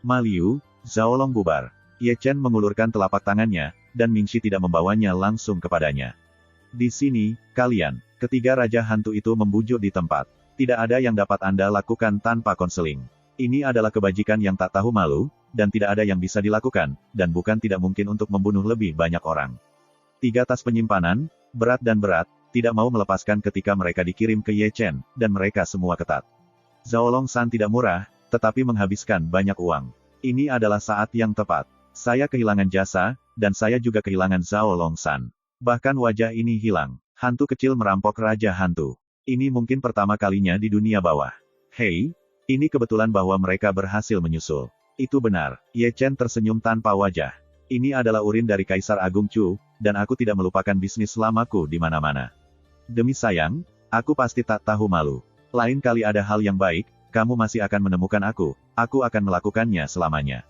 Ma Liu, Zhao Long bubar. Ye Chen mengulurkan telapak tangannya, dan Mingxi tidak membawanya langsung kepadanya. Di sini, kalian, ketiga raja hantu itu membujuk di tempat. Tidak ada yang dapat Anda lakukan tanpa konseling. Ini adalah kebajikan yang tak tahu malu, dan tidak ada yang bisa dilakukan, dan bukan tidak mungkin untuk membunuh lebih banyak orang. 3 tas penyimpanan, berat dan berat, tidak mau melepaskan ketika mereka dikirim ke Ye Chen, dan mereka semua ketat. Zhao Long San tidak murah, tetapi menghabiskan banyak uang. Ini adalah saat yang tepat. Saya kehilangan jasa, dan saya juga kehilangan Zhao Long San. Bahkan wajah ini hilang. Hantu kecil merampok raja hantu. Ini mungkin pertama kalinya di dunia bawah. Hei, ini kebetulan bahwa mereka berhasil menyusul. Itu benar, Ye Chen tersenyum tanpa wajah. Ini adalah urin dari Kaisar Agung Chu, dan aku tidak melupakan bisnis lamaku di mana-mana. Demi sayang, aku pasti tak tahu malu. Lain kali ada hal yang baik, kamu masih akan menemukan aku akan melakukannya selamanya.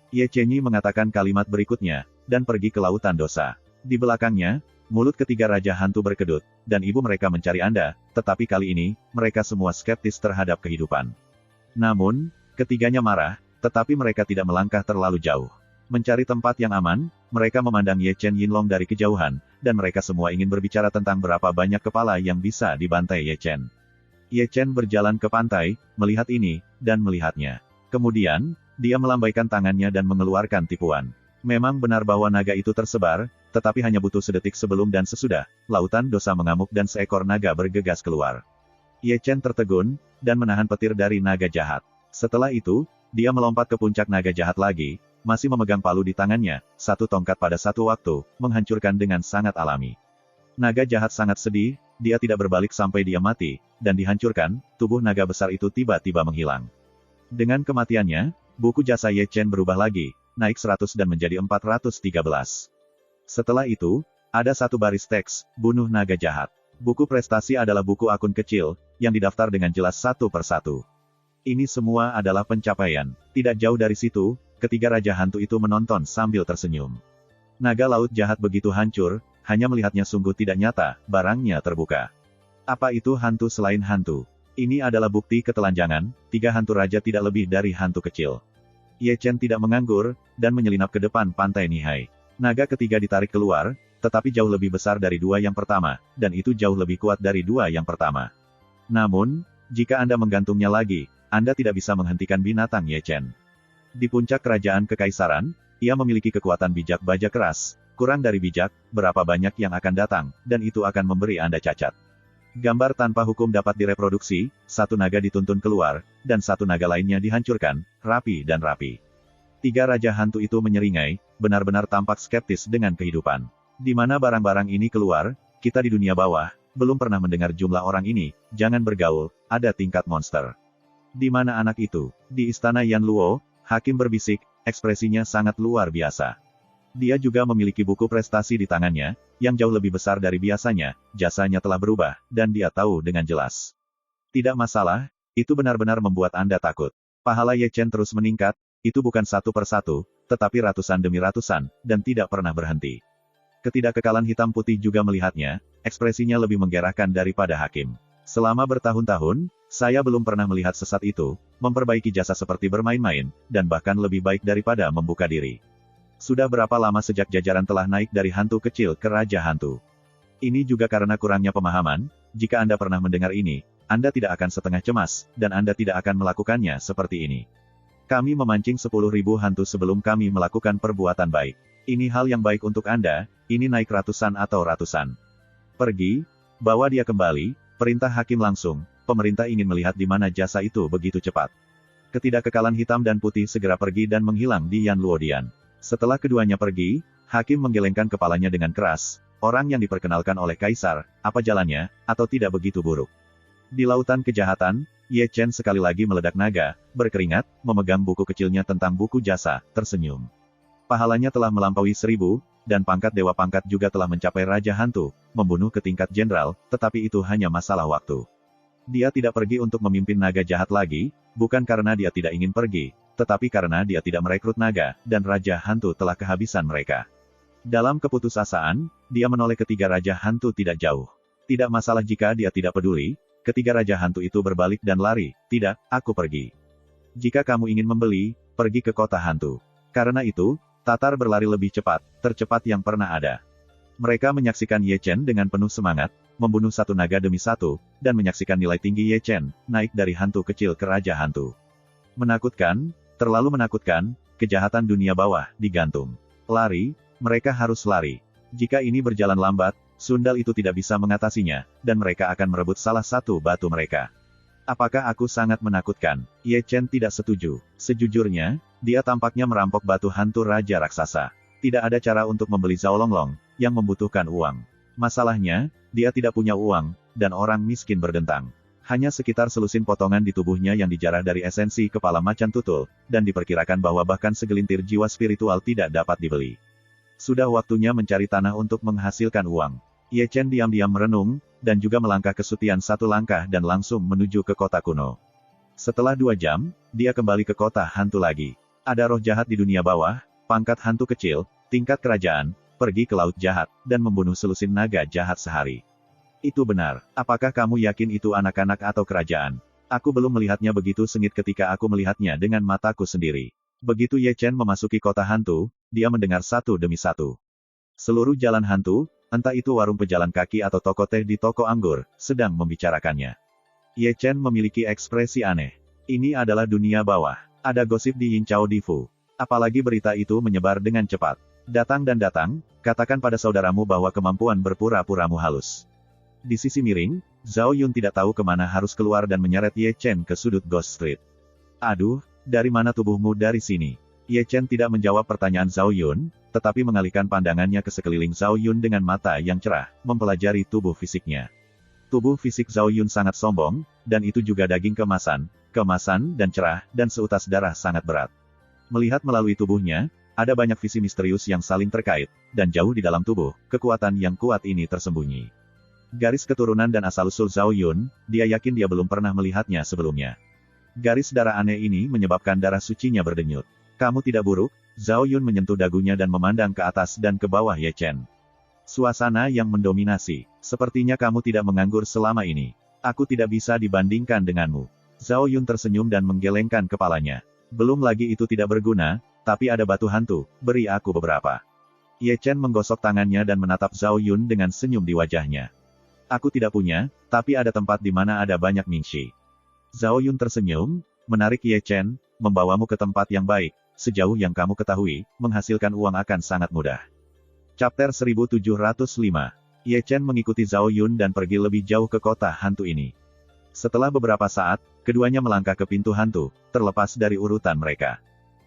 Ye Chenyi mengatakan kalimat berikutnya, dan pergi ke lautan dosa. Di belakangnya, mulut ketiga raja hantu berkedut, dan ibu mereka mencari Anda, tetapi kali ini, mereka semua skeptis terhadap kehidupan. Namun, ketiganya marah, tetapi mereka tidak melangkah terlalu jauh. Mencari tempat yang aman, mereka memandang Ye Chen Yinlong dari kejauhan, dan mereka semua ingin berbicara tentang berapa banyak kepala yang bisa dibantai Ye Chen. Ye Chen berjalan ke pantai, melihat ini, dan melihatnya. Kemudian, dia melambaikan tangannya dan mengeluarkan tipuan. Memang benar bahwa naga itu tersebar, tetapi hanya butuh sedetik sebelum dan sesudah, lautan dosa mengamuk dan seekor naga bergegas keluar. Ye Chen tertegun, dan menahan petir dari naga jahat. Setelah itu, dia melompat ke puncak naga jahat lagi, masih memegang palu di tangannya, satu tongkat pada satu waktu, menghancurkan dengan sangat alami. Naga jahat sangat sedih, dia tidak berbalik sampai dia mati, dan dihancurkan, tubuh naga besar itu tiba-tiba menghilang. Dengan kematiannya, buku jasa Ye Chen berubah lagi, naik 100 dan menjadi 413. Setelah itu, ada satu baris teks, bunuh naga jahat. Buku prestasi adalah buku akun kecil, yang didaftar dengan jelas satu persatu. Ini semua adalah pencapaian. Tidak jauh dari situ, ketiga raja hantu itu menonton sambil tersenyum. Naga laut jahat begitu hancur, hanya melihatnya sungguh tidak nyata, barangnya terbuka. Apa itu hantu selain hantu? Ini adalah bukti ketelanjangan, tiga hantu raja tidak lebih dari hantu kecil. Ye Chen tidak menganggur, dan menyelinap ke depan pantai Nihai. Naga ketiga ditarik keluar, tetapi jauh lebih besar dari dua yang pertama, dan itu jauh lebih kuat dari dua yang pertama. Namun, jika Anda menggantungnya lagi, Anda tidak bisa menghentikan binatang Ye Chen. Di puncak kerajaan kekaisaran, ia memiliki kekuatan bijak baja keras, kurang dari bijak, berapa banyak yang akan datang, dan itu akan memberi Anda cacat. Gambar tanpa hukum dapat direproduksi, satu naga dituntun keluar, dan satu naga lainnya dihancurkan, rapi dan rapi. Tiga raja hantu itu menyeringai, benar-benar tampak skeptis dengan kehidupan. Di mana barang-barang ini keluar, kita di dunia bawah, belum pernah mendengar jumlah orang ini, jangan bergaul, ada tingkat monster. Di mana anak itu? Di istana Yan Luo, hakim berbisik, ekspresinya sangat luar biasa. Dia juga memiliki buku prestasi di tangannya, yang jauh lebih besar dari biasanya, jasanya telah berubah, dan dia tahu dengan jelas. Tidak masalah, itu benar-benar membuat Anda takut. Pahala Ye Chen terus meningkat, itu bukan satu persatu, tetapi ratusan demi ratusan, dan tidak pernah berhenti. Ketidakkekalan hitam putih juga melihatnya, ekspresinya lebih menggerakkan daripada hakim. Selama bertahun-tahun, saya belum pernah melihat sesat itu, memperbaiki jasa seperti bermain-main, dan bahkan lebih baik daripada membuka diri. Sudah berapa lama sejak jajaran telah naik dari hantu kecil ke raja hantu? Ini juga karena kurangnya pemahaman, jika Anda pernah mendengar ini, Anda tidak akan setengah cemas, dan Anda tidak akan melakukannya seperti ini. Kami memancing 10.000 hantu sebelum kami melakukan perbuatan baik. Ini hal yang baik untuk Anda, ini naik ratusan atau ratusan. Pergi, bawa dia kembali, perintah hakim langsung, pemerintah ingin melihat di mana jasa itu begitu cepat. Ketidakkekalan hitam dan putih segera pergi dan menghilang di Yan Luodian. Setelah keduanya pergi, hakim menggelengkan kepalanya dengan keras, orang yang diperkenalkan oleh kaisar, apa jalannya, atau tidak begitu buruk. Di lautan kejahatan, Ye Chen sekali lagi meledak naga, berkeringat, memegang buku kecilnya tentang buku jasa, tersenyum. Pahalanya telah melampaui 1000, dan pangkat dewa pangkat juga telah mencapai raja hantu, membunuh ke tingkat jenderal, tetapi itu hanya masalah waktu. Dia tidak pergi untuk memimpin naga jahat lagi, bukan karena dia tidak ingin pergi, tetapi karena dia tidak merekrut naga, dan raja hantu telah kehabisan mereka. Dalam keputusasaan, dia menoleh ketiga raja hantu tidak jauh. Tidak masalah jika dia tidak peduli, ketiga raja hantu itu berbalik dan lari, tidak, aku pergi. Jika kamu ingin membeli, pergi ke kota hantu. Karena itu, Tatar berlari lebih cepat, tercepat yang pernah ada. Mereka menyaksikan Ye Chen dengan penuh semangat, membunuh satu naga demi satu, dan menyaksikan nilai tinggi Ye Chen, naik dari hantu kecil ke raja hantu. Menakutkan, terlalu menakutkan, kejahatan dunia bawah, digantung. Lari, mereka harus lari. Jika ini berjalan lambat, sundal itu tidak bisa mengatasinya, dan mereka akan merebut salah satu batu mereka. Apakah aku sangat menakutkan? Ye Chen tidak setuju. Sejujurnya, dia tampaknya merampok batu hantu raja raksasa. Tidak ada cara untuk membeli Zhao Longlong, yang membutuhkan uang. Masalahnya, dia tidak punya uang, dan orang miskin berdentang. Hanya sekitar selusin potongan di tubuhnya yang dijarah dari esensi kepala macan tutul, dan diperkirakan bahwa bahkan segelintir jiwa spiritual tidak dapat dibeli. Sudah waktunya mencari tanah untuk menghasilkan uang. Ye Chen diam-diam merenung, dan juga melangkah ke Sutian satu langkah dan langsung menuju ke kota kuno. Setelah 2 jam, dia kembali ke kota hantu lagi. Ada roh jahat di dunia bawah, pangkat hantu kecil, tingkat kerajaan, pergi ke laut jahat, dan membunuh selusin naga jahat sehari. Itu benar. Apakah kamu yakin itu anak-anak atau kerajaan? Aku belum melihatnya begitu sengit ketika aku melihatnya dengan mataku sendiri. Begitu Ye Chen memasuki kota hantu, dia mendengar satu demi satu. Seluruh jalan hantu, entah itu warung pejalan kaki atau toko teh di toko anggur, sedang membicarakannya. Ye Chen memiliki ekspresi aneh. Ini adalah dunia bawah. Ada gosip di Yinchao Difu. Apalagi berita itu menyebar dengan cepat. Datang dan datang, katakan pada saudaramu bahwa kemampuan berpura-puramu halus. Di sisi miring, Zhao Yun tidak tahu kemana harus keluar dan menyeret Ye Chen ke sudut Ghost Street. Aduh, dari mana tubuhmu dari sini? Ye Chen tidak menjawab pertanyaan Zhao Yun, tetapi mengalihkan pandangannya ke sekeliling Zhao Yun dengan mata yang cerah, mempelajari tubuh fisiknya. Tubuh fisik Zhao Yun sangat sombong, dan itu juga daging kemasan dan cerah, dan seutas darah sangat berat. Melihat melalui tubuhnya, ada banyak visi misterius yang saling terkait, dan jauh di dalam tubuh, kekuatan yang kuat ini tersembunyi. Garis keturunan dan asal-usul Zhao Yun, dia yakin dia belum pernah melihatnya sebelumnya. Garis darah aneh ini menyebabkan darah sucinya berdenyut. Kamu tidak buruk? Zhao Yun menyentuh dagunya dan memandang ke atas dan ke bawah Ye Chen. Suasana yang mendominasi. Sepertinya kamu tidak menganggur selama ini. Aku tidak bisa dibandingkan denganmu. Zhao Yun tersenyum dan menggelengkan kepalanya. Belum lagi itu tidak berguna, tapi ada batu hantu, beri aku beberapa. Ye Chen menggosok tangannya dan menatap Zhao Yun dengan senyum di wajahnya. Aku tidak punya, tapi ada tempat di mana ada banyak Mingxi. Zhao Yun tersenyum, menarik Ye Chen, membawamu ke tempat yang baik, sejauh yang kamu ketahui, menghasilkan uang akan sangat mudah. Chapter 1705. Ye Chen mengikuti Zhao Yun dan pergi lebih jauh ke kota hantu ini. Setelah beberapa saat, keduanya melangkah ke pintu hantu, terlepas dari urutan mereka.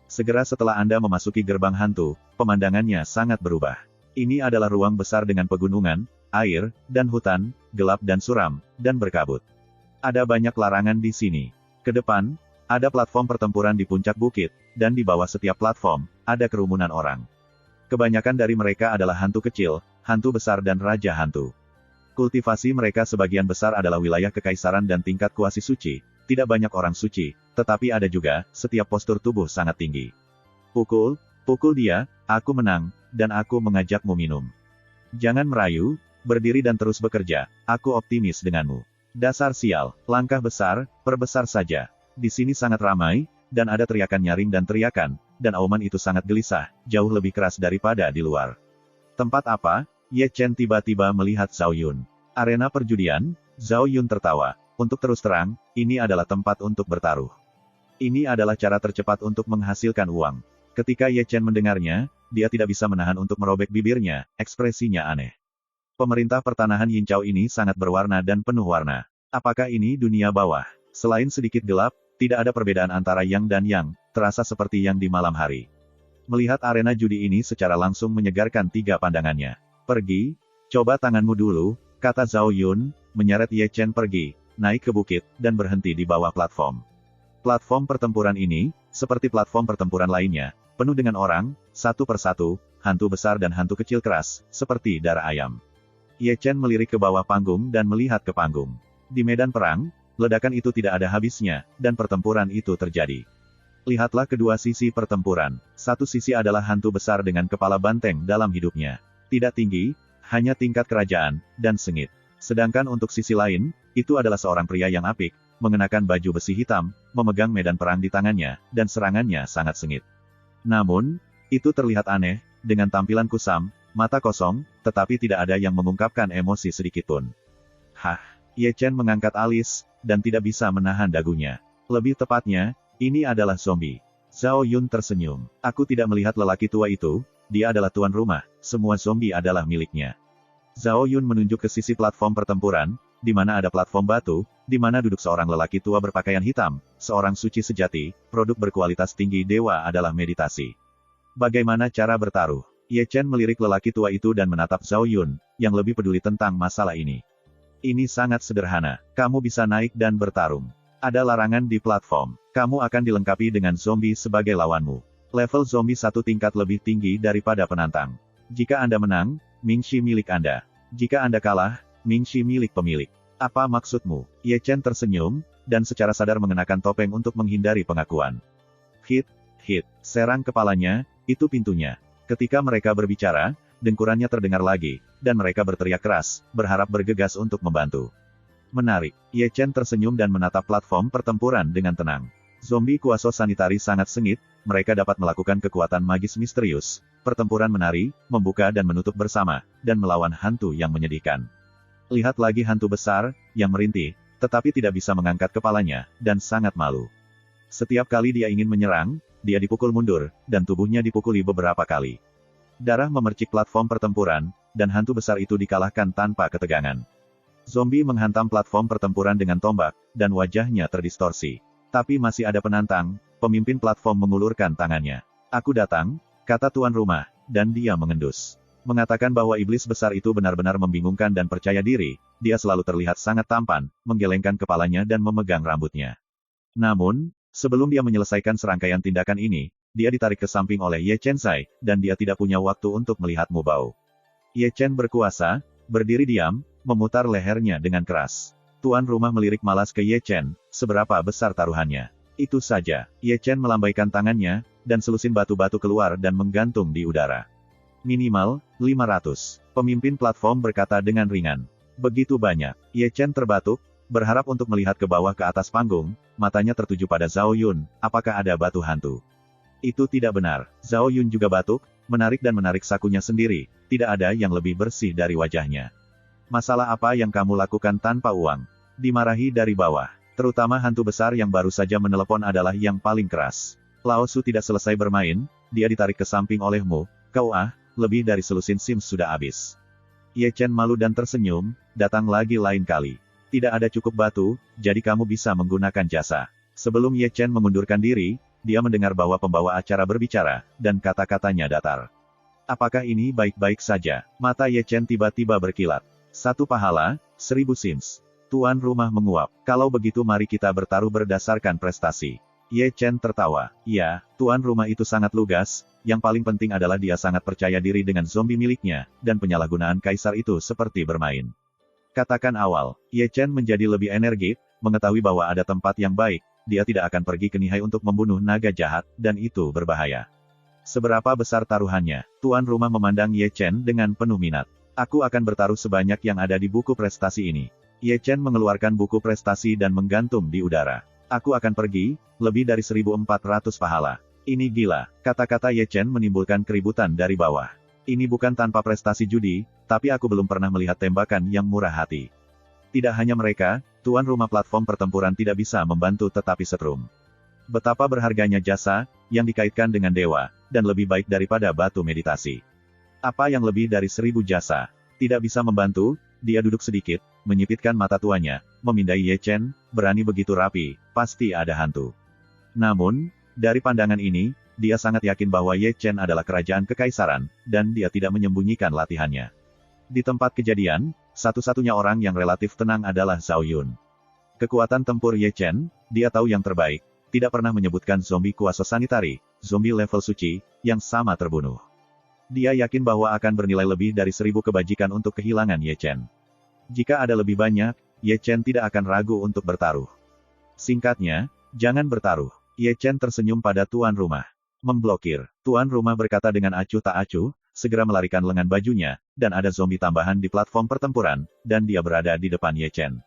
Segera setelah Anda memasuki gerbang hantu, pemandangannya sangat berubah. Ini adalah ruang besar dengan pegunungan, air, dan hutan, gelap dan suram, dan berkabut. Ada banyak larangan di sini. Ke depan, ada platform pertempuran di puncak bukit, dan di bawah setiap platform, ada kerumunan orang. Kebanyakan dari mereka adalah hantu kecil, hantu besar dan raja hantu. Kultivasi mereka sebagian besar adalah wilayah kekaisaran dan tingkat kuasi suci, tidak banyak orang suci, tetapi ada juga, setiap postur tubuh sangat tinggi. Pukul dia, aku menang, dan aku mengajakmu minum. Jangan merayu, berdiri dan terus bekerja, aku optimis denganmu. Dasar sial, langkah besar, perbesar saja. Di sini sangat ramai, dan ada teriakan nyaring dan auman itu sangat gelisah, jauh lebih keras daripada di luar. Tempat apa? Ye Chen tiba-tiba melihat Zhao Yun. Arena perjudian? Zhao Yun tertawa. Untuk terus terang, ini adalah tempat untuk bertaruh. Ini adalah cara tercepat untuk menghasilkan uang. Ketika Ye Chen mendengarnya, dia tidak bisa menahan untuk merobek bibirnya, ekspresinya aneh. Pemerintah pertanahan Yinchao ini sangat berwarna dan penuh warna. Apakah ini dunia bawah? Selain sedikit gelap, tidak ada perbedaan antara yang dan yang, terasa seperti yang di malam hari. Melihat arena judi ini secara langsung menyegarkan tiga pandangannya. Pergi, coba tanganmu dulu, kata Zhao Yun, menyeret Ye Chen pergi, naik ke bukit, dan berhenti di bawah platform. Platform pertempuran ini, seperti platform pertempuran lainnya, penuh dengan orang, satu persatu, hantu besar dan hantu kecil keras, seperti darah ayam. Ye Chen melirik ke bawah panggung dan melihat ke panggung. Di medan perang, ledakan itu tidak ada habisnya, dan pertempuran itu terjadi. Lihatlah kedua sisi pertempuran. Satu sisi adalah hantu besar dengan kepala banteng dalam hidupnya. Tidak tinggi, hanya tingkat kerajaan, dan sengit. Sedangkan untuk sisi lain, itu adalah seorang pria yang apik, mengenakan baju besi hitam, memegang medan perang di tangannya, dan serangannya sangat sengit. Namun, itu terlihat aneh, dengan tampilan kusam, mata kosong, tetapi tidak ada yang mengungkapkan emosi sedikitpun. Hah, Ye Chen mengangkat alis, dan tidak bisa menahan dagunya. Lebih tepatnya, ini adalah zombie. Zhao Yun tersenyum. Aku tidak melihat lelaki tua itu, dia adalah tuan rumah, semua zombie adalah miliknya. Zhao Yun menunjuk ke sisi platform pertempuran, di mana ada platform batu, di mana duduk seorang lelaki tua berpakaian hitam, seorang suci sejati, produk berkualitas tinggi dewa adalah meditasi. Bagaimana cara bertaruh? Ye Chen melirik lelaki tua itu dan menatap Zhao Yun, yang lebih peduli tentang masalah ini. Ini sangat sederhana, kamu bisa naik dan bertarung. Ada larangan di platform. Kamu akan dilengkapi dengan zombie sebagai lawanmu. Level zombie satu tingkat lebih tinggi daripada penantang. Jika Anda menang, Mingxi milik Anda. Jika Anda kalah, Mingxi milik pemilik. Apa maksudmu? Ye Chen tersenyum, dan secara sadar mengenakan topeng untuk menghindari pengakuan. Hit, serang kepalanya, itu pintunya. Ketika mereka berbicara, dengkurannya terdengar lagi, dan mereka berteriak keras, berharap bergegas untuk membantu. Menarik. Ye Chen tersenyum dan menatap platform pertempuran dengan tenang. Zombie kuaso sanitari sangat sengit, mereka dapat melakukan kekuatan magis misterius, pertempuran menari, membuka dan menutup bersama, dan melawan hantu yang menyedihkan. Lihat lagi hantu besar, yang merintih, tetapi tidak bisa mengangkat kepalanya, dan sangat malu. Setiap kali dia ingin menyerang, dia dipukul mundur, dan tubuhnya dipukuli beberapa kali. Darah memercik platform pertempuran, dan hantu besar itu dikalahkan tanpa ketegangan. Zombie menghantam platform pertempuran dengan tombak, dan wajahnya terdistorsi. Tapi masih ada penantang, pemimpin platform mengulurkan tangannya. "Aku datang," kata tuan rumah, dan dia mengendus. Mengatakan bahwa iblis besar itu benar-benar membingungkan dan percaya diri, dia selalu terlihat sangat tampan, menggelengkan kepalanya dan memegang rambutnya. Namun, sebelum dia menyelesaikan serangkaian tindakan ini, dia ditarik ke samping oleh Ye Chen Sai, dan dia tidak punya waktu untuk melihat Mu Bao. Ye Chen berkuasa, berdiri diam, memutar lehernya dengan keras. Tuan rumah melirik malas ke Ye Chen, seberapa besar taruhannya. Itu saja, Ye Chen melambaikan tangannya, dan selusin batu-batu keluar dan menggantung di udara. "Minimal, 500. Pemimpin platform berkata dengan ringan. "Begitu banyak." Ye Chen terbatuk, berharap untuk melihat ke bawah ke atas panggung, matanya tertuju pada Zhao Yun, apakah ada batu hantu. Itu tidak benar. Zhao Yun juga batuk, menarik dan menarik sakunya sendiri, tidak ada yang lebih bersih dari wajahnya. "Masalah apa yang kamu lakukan tanpa uang?" Dimarahi dari bawah. Terutama hantu besar yang baru saja menelepon adalah yang paling keras. Lao Su tidak selesai bermain, dia ditarik ke samping olehmu, "Kau lebih dari selusin Sims sudah habis." Ye Chen malu dan tersenyum, "Datang lagi lain kali. Tidak ada cukup batu, jadi kamu bisa menggunakan jasa." Sebelum Ye Chen mengundurkan diri, dia mendengar bahwa pembawa acara berbicara, dan kata-katanya datar. "Apakah ini baik-baik saja?" Mata Ye Chen tiba-tiba berkilat. "1 pahala, 1000 Sims." Tuan rumah menguap. "Kalau begitu mari kita bertaruh berdasarkan prestasi." Ye Chen tertawa. "Ya, tuan rumah itu sangat lugas, yang paling penting adalah dia sangat percaya diri dengan zombie miliknya, dan penyalahgunaan kaisar itu seperti bermain." Katakan awal, Ye Chen menjadi lebih energik, mengetahui bahwa ada tempat yang baik, dia tidak akan pergi ke Nihai untuk membunuh naga jahat, dan itu berbahaya. "Seberapa besar taruhannya?" Tuan rumah memandang Ye Chen dengan penuh minat. "Aku akan bertaruh sebanyak yang ada di buku prestasi ini." Ye Chen mengeluarkan buku prestasi dan menggantung di udara. "Aku akan pergi, lebih dari 1400 pahala." "Ini gila." Kata-kata Ye Chen menimbulkan keributan dari bawah. "Ini bukan tanpa prestasi judi, tapi aku belum pernah melihat tembakan yang murah hati." Tidak hanya mereka, tuan rumah platform pertempuran tidak bisa membantu tetapi setrum. Betapa berharganya jasa, yang dikaitkan dengan dewa, dan lebih baik daripada batu meditasi. Apa yang lebih dari 1000 jasa? Tidak bisa membantu, dia duduk sedikit, menyipitkan mata tuanya, memindai Ye Chen, berani begitu rapi, pasti ada hantu. Namun, dari pandangan ini, dia sangat yakin bahwa Ye Chen adalah kerajaan kekaisaran, dan dia tidak menyembunyikan latihannya. Di tempat kejadian, satu-satunya orang yang relatif tenang adalah Zhao Yun. Kekuatan tempur Ye Chen, dia tahu yang terbaik, tidak pernah menyebutkan zombie kuasa sanitari, zombie level suci, yang sama terbunuh. Dia yakin bahwa akan bernilai lebih dari 1000 kebajikan untuk kehilangan Ye Chen. Jika ada lebih banyak, Ye Chen tidak akan ragu untuk bertaruh. Singkatnya, jangan bertaruh. Ye Chen tersenyum pada tuan rumah. "Memblokir." Tuan rumah berkata dengan acuh tak acuh, segera melarikan lengan bajunya, dan ada zombie tambahan di platform pertempuran, dan dia berada di depan Ye Chen.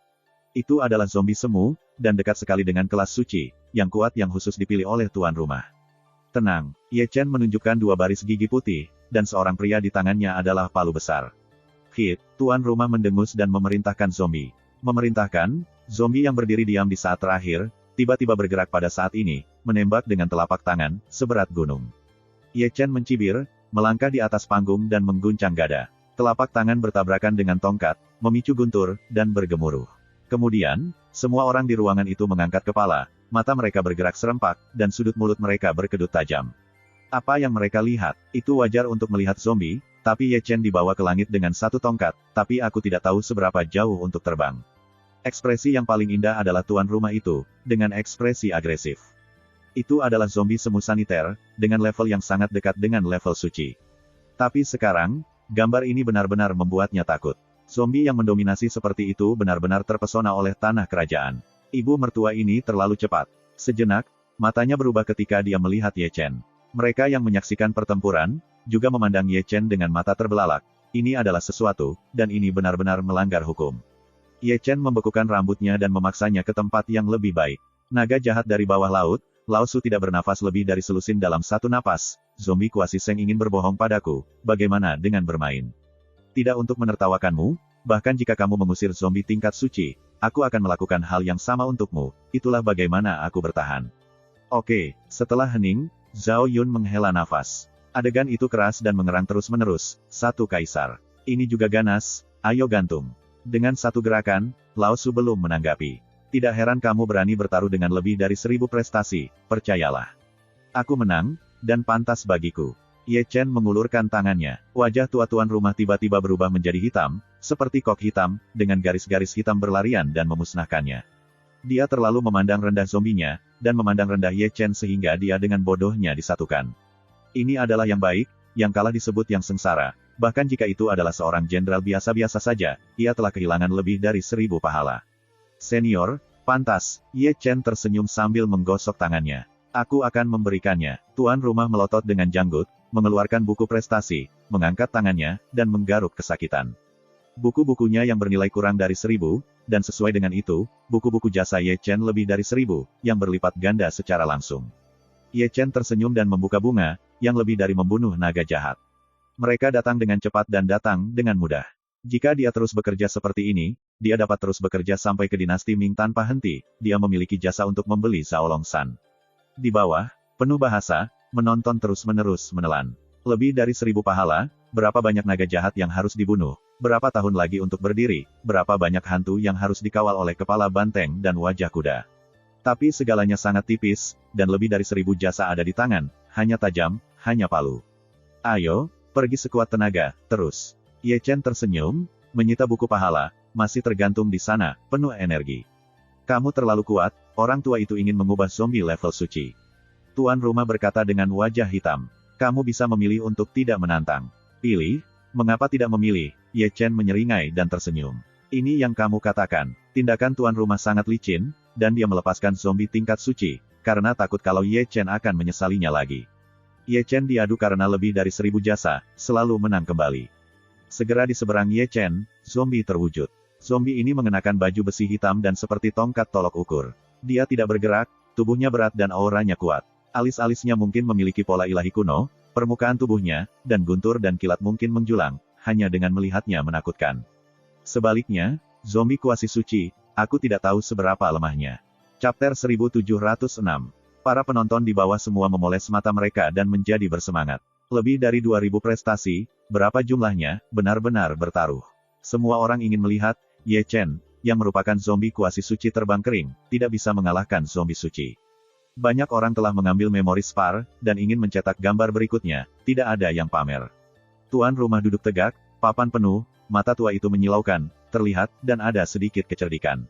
Itu adalah zombie semu, dan dekat sekali dengan kelas suci, yang kuat yang khusus dipilih oleh tuan rumah. "Tenang." Ye Chen menunjukkan 2 baris gigi putih, dan seorang pria di tangannya adalah palu besar. "Hit." Tuan rumah mendengus dan memerintahkan zombie. Memerintahkan, zombie yang berdiri diam di saat terakhir, tiba-tiba bergerak pada saat ini, menembak dengan telapak tangan, seberat gunung. Ye Chen mencibir, melangkah di atas panggung dan mengguncang dada. Telapak tangan bertabrakan dengan tongkat, memicu guntur, dan bergemuruh. Kemudian, semua orang di ruangan itu mengangkat kepala, mata mereka bergerak serempak, dan sudut mulut mereka berkedut tajam. Apa yang mereka lihat? Itu wajar untuk melihat zombie, tapi Ye Chen dibawa ke langit dengan 1 tongkat, tapi aku tidak tahu seberapa jauh untuk terbang. Ekspresi yang paling indah adalah tuan rumah itu, dengan ekspresi agresif. Itu adalah zombie semu saniter, dengan level yang sangat dekat dengan level suci. Tapi sekarang, gambar ini benar-benar membuatnya takut. Zombie yang mendominasi seperti itu benar-benar terpesona oleh tanah kerajaan. Ibu mertua ini terlalu cepat. Sejenak, matanya berubah ketika dia melihat Ye Chen. Mereka yang menyaksikan pertempuran, juga memandang Ye Chen dengan mata terbelalak. Ini adalah sesuatu, dan ini benar-benar melanggar hukum. Ye Chen membekukan rambutnya dan memaksanya ke tempat yang lebih baik. Naga jahat dari bawah laut, Lao Su tidak bernafas lebih dari selusin dalam 1 napas. Zombie kuasi Seng ingin berbohong padaku, bagaimana dengan bermain? Tidak untuk menertawakanmu, bahkan jika kamu mengusir zombie tingkat suci, aku akan melakukan hal yang sama untukmu, itulah bagaimana aku bertahan. Oke, setelah hening, Zhao Yun menghela nafas. Adegan itu keras dan mengerang terus-menerus. Satu kaisar. Ini juga ganas, ayo gantung. Dengan satu gerakan, Lao Su belum menanggapi. Tidak heran kamu berani bertaruh dengan lebih dari 1000 prestasi, percayalah. Aku menang, dan pantas bagiku. Ye Chen mengulurkan tangannya. Wajah tua tuan rumah tiba-tiba berubah menjadi hitam, seperti kok hitam, dengan garis-garis hitam berlarian dan memusnahkannya. Dia terlalu memandang rendah zombinya, dan memandang rendah Ye Chen sehingga dia dengan bodohnya disatukan. Ini adalah yang baik, yang kalah disebut yang sengsara. Bahkan jika itu adalah seorang jenderal biasa-biasa saja, ia telah kehilangan lebih dari 1000 pahala. Senior, pantas, Ye Chen tersenyum sambil menggosok tangannya. Aku akan memberikannya. Tuan rumah melotot dengan janggut, mengeluarkan buku prestasi, mengangkat tangannya, dan menggaruk kesakitan. Buku-bukunya yang bernilai kurang dari 1000, dan sesuai dengan itu, buku-buku jasa Ye Chen lebih dari 1000, yang berlipat ganda secara langsung. Ye Chen tersenyum dan membuka bunga, yang lebih dari membunuh naga jahat. Mereka datang dengan cepat dan datang dengan mudah. Jika dia terus bekerja seperti ini, dia dapat terus bekerja sampai ke dinasti Ming tanpa henti. Dia memiliki jasa untuk membeli Zhao Longshan. Di bawah, penuh bahasa, menonton terus-menerus menelan. Lebih dari 1000 pahala, berapa banyak naga jahat yang harus dibunuh, berapa tahun lagi untuk berdiri, berapa banyak hantu yang harus dikawal oleh kepala banteng dan wajah kuda. Tapi segalanya sangat tipis, dan lebih dari 1000 jasa ada di tangan, hanya tajam, hanya palu. Ayo, pergi sekuat tenaga, terus. Ye Chen tersenyum, menyita buku pahala, masih tergantung di sana, penuh energi. Kamu terlalu kuat, orang tua itu ingin mengubah zombie level suci. Tuan rumah berkata dengan wajah hitam. Kamu bisa memilih untuk tidak menantang. Pilih, mengapa tidak memilih? Ye Chen menyeringai dan tersenyum. Ini yang kamu katakan. Tindakan tuan rumah sangat licin, dan dia melepaskan zombie tingkat suci, karena takut kalau Ye Chen akan menyesalinya lagi. Ye Chen diadu karena lebih dari 1000 jasa, selalu menang kembali. Segera di seberang Ye Chen, zombie terwujud. Zombie ini mengenakan baju besi hitam dan seperti tongkat tolok ukur. Dia tidak bergerak, tubuhnya berat dan auranya kuat. Alis-alisnya mungkin memiliki pola ilahi kuno, permukaan tubuhnya, dan guntur dan kilat mungkin menjulang, hanya dengan melihatnya menakutkan. Sebaliknya, zombie kuasi suci, aku tidak tahu seberapa lemahnya. Chapter 1706. Para penonton di bawah semua memoles mata mereka dan menjadi bersemangat. Lebih dari 2000 prestasi, berapa jumlahnya, benar-benar bertaruh. Semua orang ingin melihat, Ye Chen, yang merupakan zombie kuasi suci terbang kering, tidak bisa mengalahkan zombie suci. Banyak orang telah mengambil memori spar, dan ingin mencetak gambar berikutnya, tidak ada yang pamer. Tuan rumah duduk tegak, papan penuh, mata tua itu menyilaukan, terlihat, dan ada sedikit kecerdikan.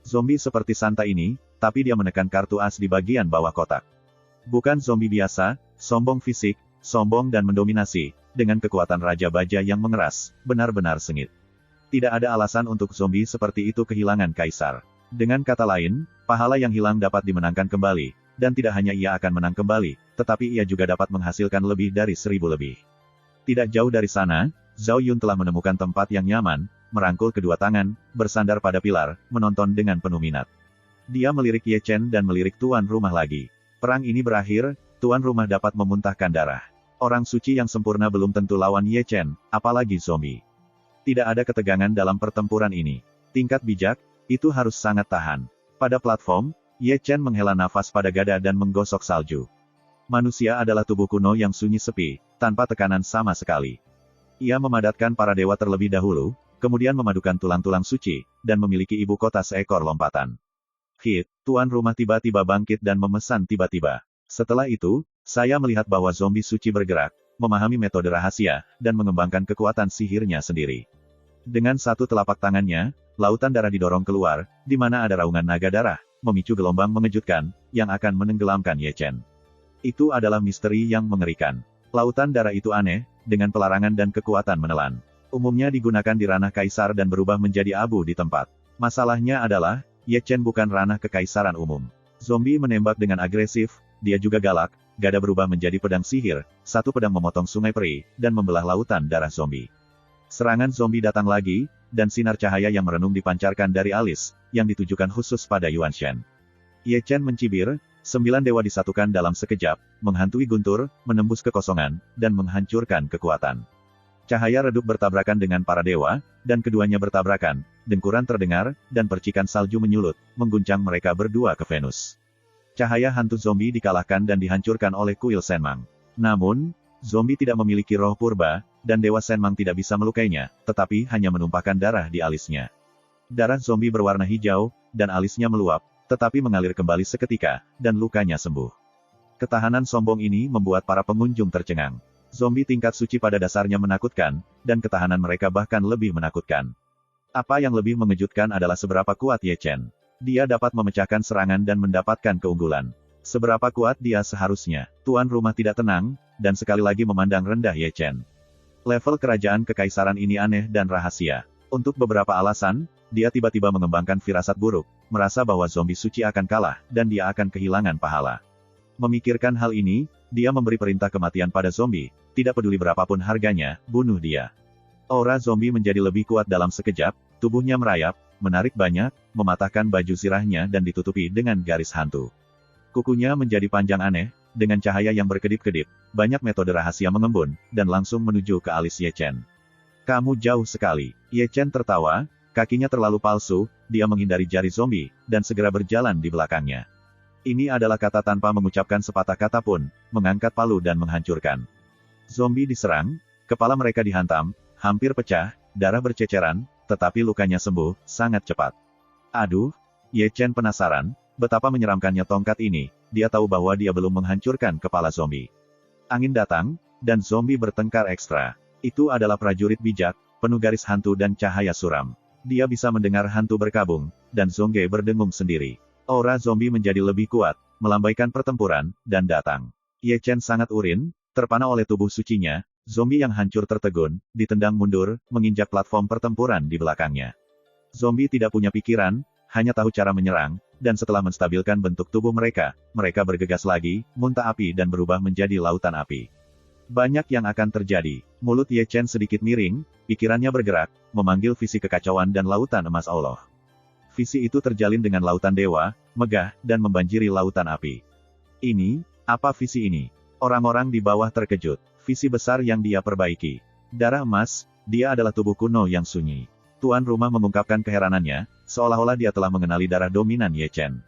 Zombie seperti Santa ini, tapi dia menekan kartu as di bagian bawah kotak. Bukan zombie biasa, sombong fisik, sombong dan mendominasi, dengan kekuatan Raja Baja yang mengeras, benar-benar sengit. Tidak ada alasan untuk zombie seperti itu kehilangan kaisar. Dengan kata lain, pahala yang hilang dapat dimenangkan kembali, dan tidak hanya ia akan menang kembali, tetapi ia juga dapat menghasilkan lebih dari 1000 lebih. Tidak jauh dari sana, Zhao Yun telah menemukan tempat yang nyaman, merangkul kedua tangan, bersandar pada pilar, menonton dengan penuh minat. Dia melirik Ye Chen dan melirik tuan rumah lagi. Perang ini berakhir, tuan rumah dapat memuntahkan darah. Orang suci yang sempurna belum tentu lawan Ye Chen, apalagi zombie. Tidak ada ketegangan dalam pertempuran ini. Tingkat bijak, itu harus sangat tahan. Pada platform, Ye Chen menghela nafas pada gada dan menggosok salju. Manusia adalah tubuh kuno yang sunyi sepi, tanpa tekanan sama sekali. Ia memadatkan para dewa terlebih dahulu, kemudian memadukan tulang-tulang suci, dan memiliki ibu kota seekor lompatan. Hit, tuan rumah tiba-tiba bangkit dan memesan tiba-tiba. Setelah itu, saya melihat bahwa zombie suci bergerak, memahami metode rahasia, dan mengembangkan kekuatan sihirnya sendiri. Dengan satu telapak tangannya, lautan darah didorong keluar, di mana ada raungan naga darah, memicu gelombang mengejutkan, yang akan menenggelamkan Ye Chen. Itu adalah misteri yang mengerikan. Lautan darah itu aneh, dengan pelarangan dan kekuatan menelan. Umumnya digunakan di ranah kaisar dan berubah menjadi abu di tempat. Masalahnya adalah, Ye Chen bukan ranah kekaisaran umum. Zombie menembak dengan agresif, dia juga galak, gada berubah menjadi pedang sihir, satu pedang memotong sungai peri, dan membelah lautan darah zombie. Serangan zombie datang lagi, dan sinar cahaya yang merenung dipancarkan dari alis, yang ditujukan khusus pada Yuan Shen. Ye Chen mencibir, 9 dewa disatukan dalam sekejap, menghantui guntur, menembus kekosongan, dan menghancurkan kekuatan. Cahaya redup bertabrakan dengan para dewa, dan keduanya bertabrakan, dengkuran terdengar, dan percikan salju menyulut, mengguncang mereka berdua ke Venus. Cahaya hantu zombie dikalahkan dan dihancurkan oleh kuil Senmang. Namun, zombie tidak memiliki roh purba, dan Dewa Senmang tidak bisa melukainya, tetapi hanya menumpahkan darah di alisnya. Darah zombie berwarna hijau, dan alisnya meluap, tetapi mengalir kembali seketika, dan lukanya sembuh. Ketahanan sombong ini membuat para pengunjung tercengang. Zombie tingkat suci pada dasarnya menakutkan, dan ketahanan mereka bahkan lebih menakutkan. Apa yang lebih mengejutkan adalah seberapa kuat Ye Chen. Dia dapat memecahkan serangan dan mendapatkan keunggulan. Seberapa kuat dia seharusnya. Tuan rumah tidak tenang, dan sekali lagi memandang rendah Ye Chen. Level kerajaan kekaisaran ini aneh dan rahasia. Untuk beberapa alasan, dia tiba-tiba mengembangkan firasat buruk, merasa bahwa zombie suci akan kalah, dan dia akan kehilangan pahala. Memikirkan hal ini, dia memberi perintah kematian pada zombie, tidak peduli berapapun harganya, bunuh dia. Aura zombie menjadi lebih kuat dalam sekejap, tubuhnya merayap, menarik banyak, mematahkan baju zirahnya dan ditutupi dengan garis hantu. Kukunya menjadi panjang aneh, dengan cahaya yang berkedip-kedip, banyak metode rahasia mengembun, dan langsung menuju ke alis Ye Chen. Kamu jauh sekali. Ye Chen tertawa, kakinya terlalu palsu, dia menghindari jari zombie, dan segera berjalan di belakangnya. Ini adalah kata tanpa mengucapkan sepatah kata pun, mengangkat palu dan menghancurkan. Zombie diserang, kepala mereka dihantam, hampir pecah, darah berceceran, tetapi lukanya sembuh, sangat cepat. Aduh, Ye Chen penasaran, betapa menyeramkannya tongkat ini, dia tahu bahwa dia belum menghancurkan kepala zombie. Angin datang, dan zombie bertengkar ekstra. Itu adalah prajurit bijak, penuh garis hantu dan cahaya suram. Dia bisa mendengar hantu berkabung, dan Zongge berdengung sendiri. Aura zombie menjadi lebih kuat, melambaikan pertempuran, dan datang. Ye Chen sangat urin, terpana oleh tubuh sucinya, zombie yang hancur tertegun, ditendang mundur, menginjak platform pertempuran di belakangnya. Zombie tidak punya pikiran, hanya tahu cara menyerang, dan setelah menstabilkan bentuk tubuh mereka bergegas lagi, muntah api dan berubah menjadi lautan api. Banyak yang akan terjadi. Mulut Ye Chen sedikit miring, pikirannya bergerak, memanggil visi kekacauan dan lautan emas Allah. Visi itu terjalin dengan lautan dewa, megah, dan membanjiri lautan api. Ini, apa visi ini? Orang-orang di bawah terkejut. Visi besar yang dia perbaiki. Darah emas, dia adalah tubuh kuno yang sunyi. Tuan rumah mengungkapkan keheranannya, seolah-olah dia telah mengenali darah dominan Ye Chen.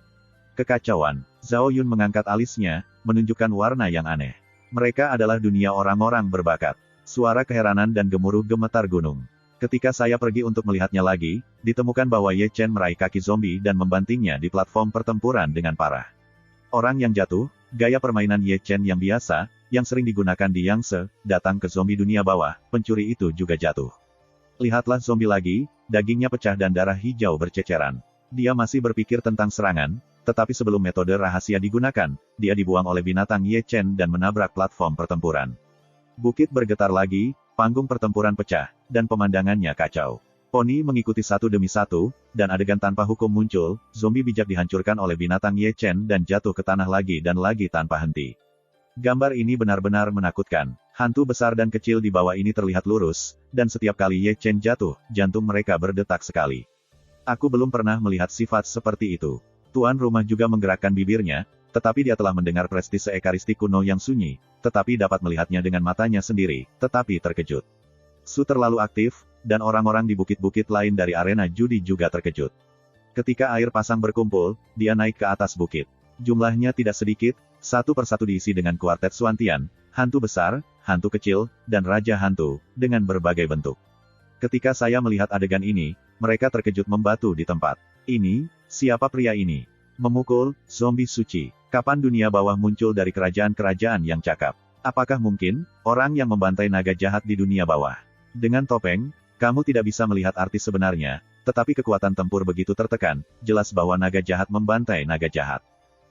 Kekacauan. Zhao Yun mengangkat alisnya, menunjukkan warna yang aneh. Mereka adalah dunia orang-orang berbakat. Suara keheranan dan gemuruh gemetar gunung. Ketika saya pergi untuk melihatnya lagi, ditemukan bahwa Ye Chen meraih kaki zombie dan membantingnya di platform pertempuran dengan parah. Orang yang jatuh, gaya permainan Ye Chen yang biasa, yang sering digunakan di Yangtze, datang ke zombie dunia bawah, pencuri itu juga jatuh. Lihatlah zombie lagi, dagingnya pecah dan darah hijau berceceran. Dia masih berpikir tentang serangan, tetapi sebelum metode rahasia digunakan, dia dibuang oleh binatang Ye Chen dan menabrak platform pertempuran. Bukit bergetar lagi, panggung pertempuran pecah, dan pemandangannya kacau. Poni mengikuti satu demi satu, dan adegan tanpa hukum muncul, zombie bijak dihancurkan oleh binatang Ye Chen dan jatuh ke tanah lagi dan lagi tanpa henti. Gambar ini benar-benar menakutkan. Hantu besar dan kecil di bawah ini terlihat lurus, dan setiap kali Ye Chen jatuh, jantung mereka berdetak sekali. Aku belum pernah melihat sifat seperti itu. Tuan rumah juga menggerakkan bibirnya, tetapi dia telah mendengar prestise ekaristi kuno yang sunyi, tetapi dapat melihatnya dengan matanya sendiri, tetapi terkejut. Su terlalu aktif, dan orang-orang di bukit-bukit lain dari arena judi juga terkejut. Ketika air pasang berkumpul, dia naik ke atas bukit. Jumlahnya tidak sedikit, satu persatu diisi dengan kuartet Suantian, hantu besar, hantu kecil, dan raja hantu, dengan berbagai bentuk. Ketika saya melihat adegan ini, mereka terkejut membatu di tempat. Ini, siapa pria ini? Memukul, zombie suci. Kapan dunia bawah muncul dari kerajaan-kerajaan yang cakap? Apakah mungkin, orang yang membantai naga jahat di dunia bawah? Dengan topeng, kamu tidak bisa melihat arti sebenarnya, tetapi kekuatan tempur begitu tertekan, jelas bahwa naga jahat membantai naga jahat.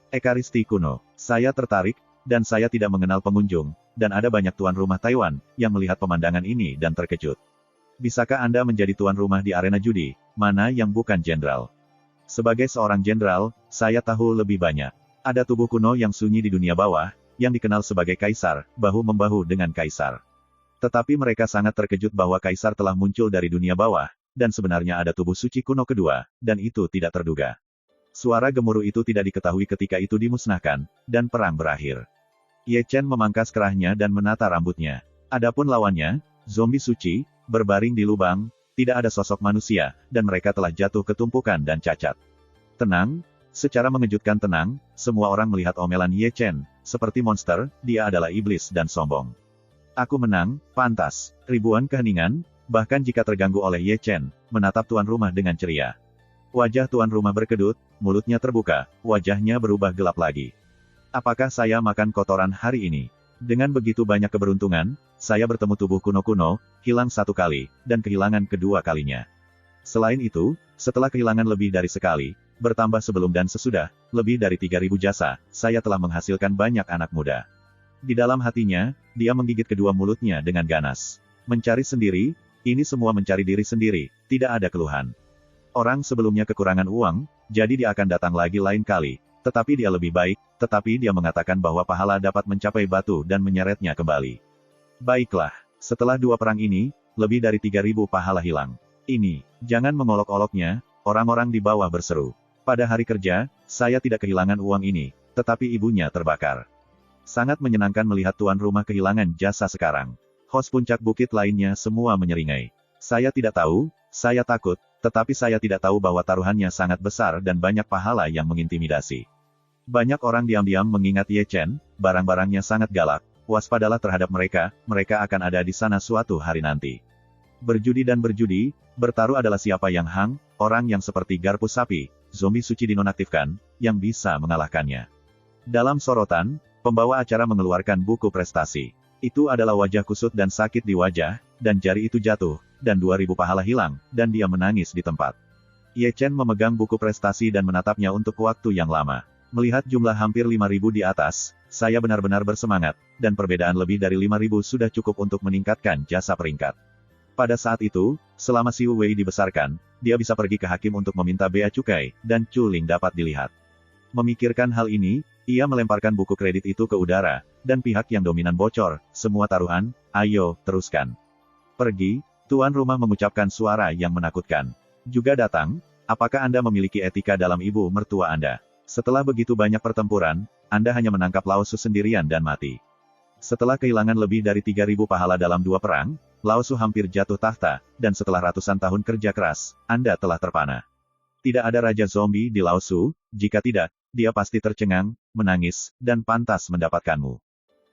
Ekaristi kuno. Saya tertarik, dan saya tidak mengenal pengunjung, dan ada banyak tuan rumah Taiwan, yang melihat pemandangan ini dan terkejut. Bisakah Anda menjadi tuan rumah di arena judi, mana yang bukan jenderal? Sebagai seorang jenderal, saya tahu lebih banyak. Ada tubuh kuno yang sunyi di dunia bawah, yang dikenal sebagai kaisar, bahu-membahu dengan kaisar. Tetapi mereka sangat terkejut bahwa kaisar telah muncul dari dunia bawah, dan sebenarnya ada tubuh suci kuno kedua, dan itu tidak terduga. Suara gemuruh itu tidak diketahui ketika itu dimusnahkan, dan perang berakhir. Ye Chen memangkas kerahnya dan menata rambutnya. Adapun lawannya, zombie suci, berbaring di lubang, tidak ada sosok manusia, dan mereka telah jatuh ke tumpukan dan cacat. Tenang, Secara mengejutkan tenang, semua orang melihat omelan Ye Chen, seperti monster, dia adalah iblis dan sombong. Aku menang, pantas. Ribuan keheningan, bahkan jika terganggu oleh Ye Chen, menatap tuan rumah dengan ceria. Wajah tuan rumah berkedut, mulutnya terbuka, wajahnya berubah gelap lagi. Apakah saya makan kotoran hari ini? Dengan begitu banyak keberuntungan, saya bertemu tubuh kuno-kuno, hilang satu kali, dan kehilangan kedua kalinya. Selain itu, setelah kehilangan lebih dari sekali, bertambah sebelum dan sesudah, lebih dari 3.000 jasa, saya telah menghasilkan banyak anak muda. Di dalam hatinya, dia menggigit kedua mulutnya dengan ganas. Mencari sendiri, ini semua mencari diri sendiri, tidak ada keluhan. Orang sebelumnya kekurangan uang, jadi dia akan datang lagi lain kali, tetapi dia lebih baik, tetapi dia mengatakan bahwa pahala dapat mencapai batu dan menyeretnya kembali. Baiklah, setelah dua perang ini, lebih dari 3.000 pahala hilang. Ini, jangan mengolok-oloknya, orang-orang di bawah berseru. Pada hari kerja, saya tidak kehilangan uang ini, tetapi ibunya terbakar. Sangat menyenangkan melihat tuan rumah kehilangan jasa sekarang. Hos puncak bukit lainnya semua menyeringai. Saya tidak tahu, saya takut, tetapi saya tidak tahu bahwa taruhannya sangat besar dan banyak pahala yang mengintimidasi. Banyak orang diam-diam mengingat Ye Chen, barang-barangnya sangat galak, waspadalah terhadap mereka, mereka akan ada di sana suatu hari nanti. Berjudi dan berjudi, bertaruh adalah siapa yang hang, orang yang seperti garpu sapi, zombie suci dinonaktifkan, yang bisa mengalahkannya. Dalam sorotan, pembawa acara mengeluarkan buku prestasi. Itu adalah wajah kusut dan sakit di wajah, dan jari itu jatuh, dan 2.000 pahala hilang, dan dia menangis di tempat. Ye Chen memegang buku prestasi dan menatapnya untuk waktu yang lama. Melihat jumlah hampir 5.000 di atas, saya benar-benar bersemangat, dan perbedaan lebih dari 5.000 sudah cukup untuk meningkatkan jasa peringkat. Pada saat itu, selama Xiu Wei dibesarkan, dia bisa pergi ke hakim untuk meminta bea cukai, dan Chu Ling dapat dilihat. Memikirkan hal ini, ia melemparkan buku kredit itu ke udara, dan pihak yang dominan bocor, semua taruhan, ayo, teruskan. Pergi, tuan rumah mengucapkan suara yang menakutkan. Juga datang, apakah Anda memiliki etika dalam ibu mertua Anda? Setelah begitu banyak pertempuran, Anda hanya menangkap Lao Su sendirian dan mati. Setelah kehilangan lebih dari 3.000 pahala dalam dua perang, Lao Su hampir jatuh tahta, dan setelah ratusan tahun kerja keras, Anda telah terpana. Tidak ada Raja Zombie di Lao Su, jika tidak, dia pasti tercengang, menangis, dan pantas mendapatkanmu.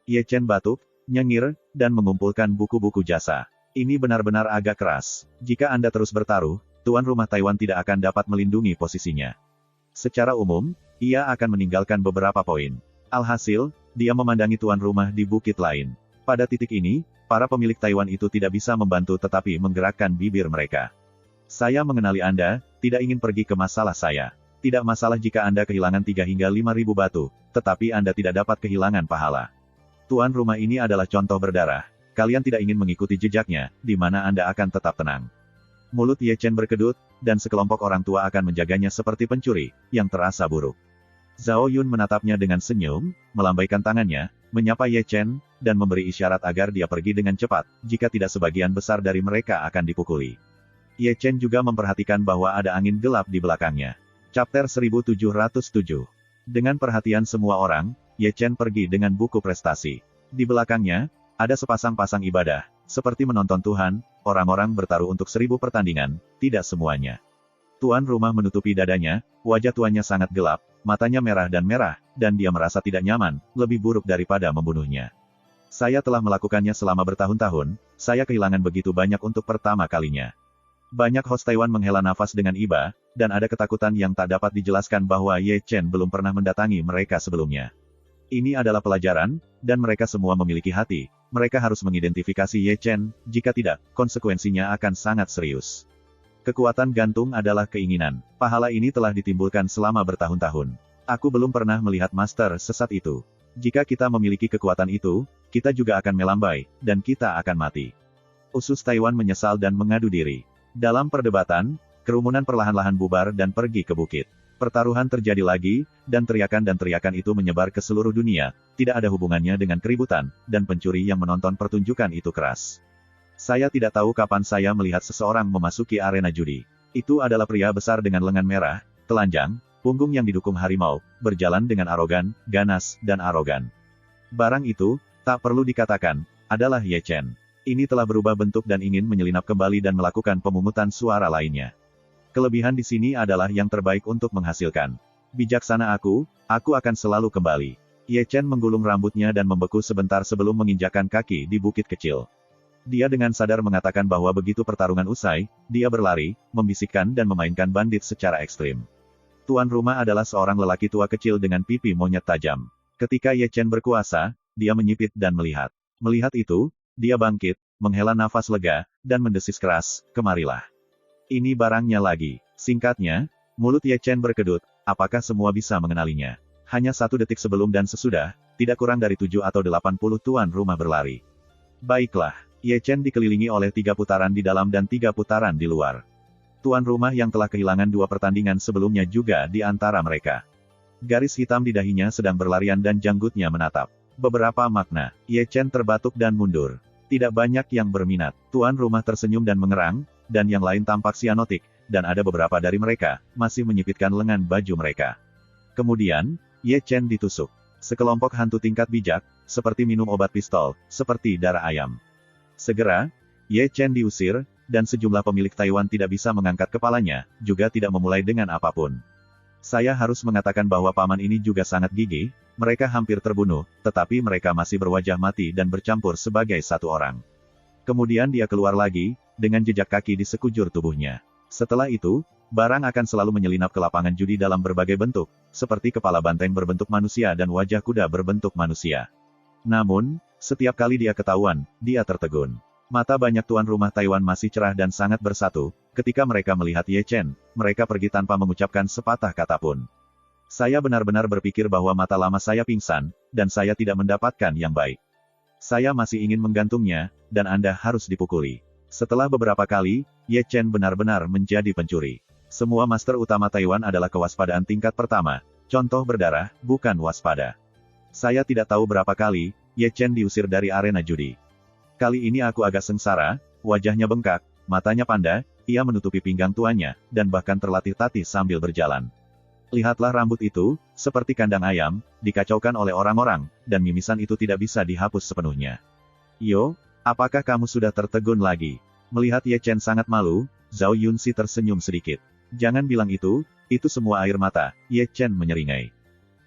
Ye Chen batuk, nyengir, dan mengumpulkan buku-buku jasa. Ini benar-benar agak keras. Jika Anda terus bertaruh, tuan rumah Taiwan tidak akan dapat melindungi posisinya. Secara umum, ia akan meninggalkan beberapa poin. Alhasil, dia memandangi tuan rumah di bukit lain. Pada titik ini, para pemilik Taiwan itu tidak bisa membantu tetapi menggerakkan bibir mereka. Saya mengenali Anda, tidak ingin pergi ke masalah saya. Tidak masalah jika Anda kehilangan 3 hingga 5.000 batu, tetapi Anda tidak dapat kehilangan pahala. Tuan rumah ini adalah contoh berdarah. Kalian tidak ingin mengikuti jejaknya, di mana Anda akan tetap tenang. Mulut Ye Chen berkedut, dan sekelompok orang tua akan menjaganya seperti pencuri, yang terasa buruk. Zhao Yun menatapnya dengan senyum, melambaikan tangannya, menyapa Ye Chen, dan memberi isyarat agar dia pergi dengan cepat, jika tidak sebagian besar dari mereka akan dipukuli. Ye Chen juga memperhatikan bahwa ada angin gelap di belakangnya. Chapter 1707. Dengan perhatian semua orang, Ye Chen pergi dengan buku prestasi. Di belakangnya, ada sepasang-pasang ibadah, seperti menonton Tuhan, orang-orang bertaruh untuk 1.000 pertandingan, tidak semuanya. Tuan rumah menutupi dadanya, wajah tuannya sangat gelap, matanya merah, dan dia merasa tidak nyaman, lebih buruk daripada membunuhnya. Saya telah melakukannya selama bertahun-tahun, saya kehilangan begitu banyak untuk pertama kalinya. Banyak host Taiwan menghela nafas dengan iba, dan ada ketakutan yang tak dapat dijelaskan bahwa Ye Chen belum pernah mendatangi mereka sebelumnya. Ini adalah pelajaran, dan mereka semua memiliki hati, mereka harus mengidentifikasi Ye Chen, jika tidak, konsekuensinya akan sangat serius. Kekuatan gantung adalah keinginan. Pahala ini telah ditimbulkan selama bertahun-tahun. Aku belum pernah melihat master sesat itu. Jika kita memiliki kekuatan itu, kita juga akan melambai, dan kita akan mati. Usus Taiwan menyesal dan mengadu diri. Dalam perdebatan, kerumunan perlahan-lahan bubar dan pergi ke bukit. Pertaruhan terjadi lagi, dan teriakan itu menyebar ke seluruh dunia, tidak ada hubungannya dengan keributan, dan pencuri yang menonton pertunjukan itu keras. Saya tidak tahu kapan saya melihat seseorang memasuki arena judi. Itu adalah pria besar dengan lengan merah, telanjang, punggung yang didukung harimau, berjalan dengan arogan, ganas, dan arogan. Barang itu, tak perlu dikatakan, adalah Ye Chen. Ini telah berubah bentuk dan ingin menyelinap kembali dan melakukan pemungutan suara lainnya. Kelebihan di sini adalah yang terbaik untuk menghasilkan. Bijaksana aku akan selalu kembali. Ye Chen menggulung rambutnya dan membeku sebentar sebelum menginjakkan kaki di bukit kecil. Dia dengan sadar mengatakan bahwa begitu pertarungan usai, dia berlari, membisikkan dan memainkan bandit secara ekstrim. Tuan rumah adalah seorang lelaki tua kecil dengan pipi monyet tajam. Ketika Ye Chen berkuasa, dia menyipit dan melihat. Melihat itu, dia bangkit, menghela nafas lega, dan mendesis keras, "Kemarilah. Ini barangnya lagi." Singkatnya, mulut Ye Chen berkedut, apakah semua bisa mengenalinya? Hanya 1 detik sebelum dan sesudah, tidak kurang dari 7 atau 80 tuan rumah berlari. Baiklah, Ye Chen dikelilingi oleh 3 putaran di dalam dan 3 putaran di luar. Tuan rumah yang telah kehilangan 2 pertandingan sebelumnya juga di antara mereka. Garis hitam di dahinya sedang berlarian dan janggutnya menatap. Beberapa makna, Ye Chen terbatuk dan mundur. Tidak banyak yang berminat. Tuan rumah tersenyum dan mengerang, dan yang lain tampak sianotik, dan ada beberapa dari mereka, masih menyipitkan lengan baju mereka. Kemudian, Ye Chen ditusuk. Sekelompok hantu tingkat bijak, seperti minum obat pistol, seperti darah ayam. Segera, Ye Chen diusir, dan sejumlah pemilik Taiwan tidak bisa mengangkat kepalanya, juga tidak memulai dengan apapun. Saya harus mengatakan bahwa paman ini juga sangat gigih, mereka hampir terbunuh, tetapi mereka masih berwajah mati dan bercampur sebagai satu orang. Kemudian dia keluar lagi, dengan jejak kaki di sekujur tubuhnya. Setelah itu, barang akan selalu menyelinap ke lapangan judi dalam berbagai bentuk, seperti kepala banteng berbentuk manusia dan wajah kuda berbentuk manusia. Namun, setiap kali dia ketahuan, dia tertegun. Mata banyak tuan rumah Taiwan masih cerah dan sangat bersatu, ketika mereka melihat Ye Chen, mereka pergi tanpa mengucapkan sepatah kata pun. Saya benar-benar berpikir bahwa mata lama saya pingsan, dan saya tidak mendapatkan yang baik. Saya masih ingin menggantungnya, dan Anda harus dipukuli. Setelah beberapa kali, Ye Chen benar-benar menjadi pencuri. Semua master utama Taiwan adalah kewaspadaan tingkat pertama, contoh berdarah, bukan waspada. Saya tidak tahu berapa kali, Ye Chen diusir dari arena judi. Kali ini aku agak sengsara, wajahnya bengkak, matanya panda, ia menutupi pinggang tuannya, dan bahkan terlatih-tatih sambil berjalan. Lihatlah rambut itu, seperti kandang ayam, dikacaukan oleh orang-orang, dan mimisan itu tidak bisa dihapus sepenuhnya. Yo, apakah kamu sudah tertegun lagi? Melihat Ye Chen sangat malu, Zhao Yunxi tersenyum sedikit. Jangan bilang itu semua air mata, Ye Chen menyeringai.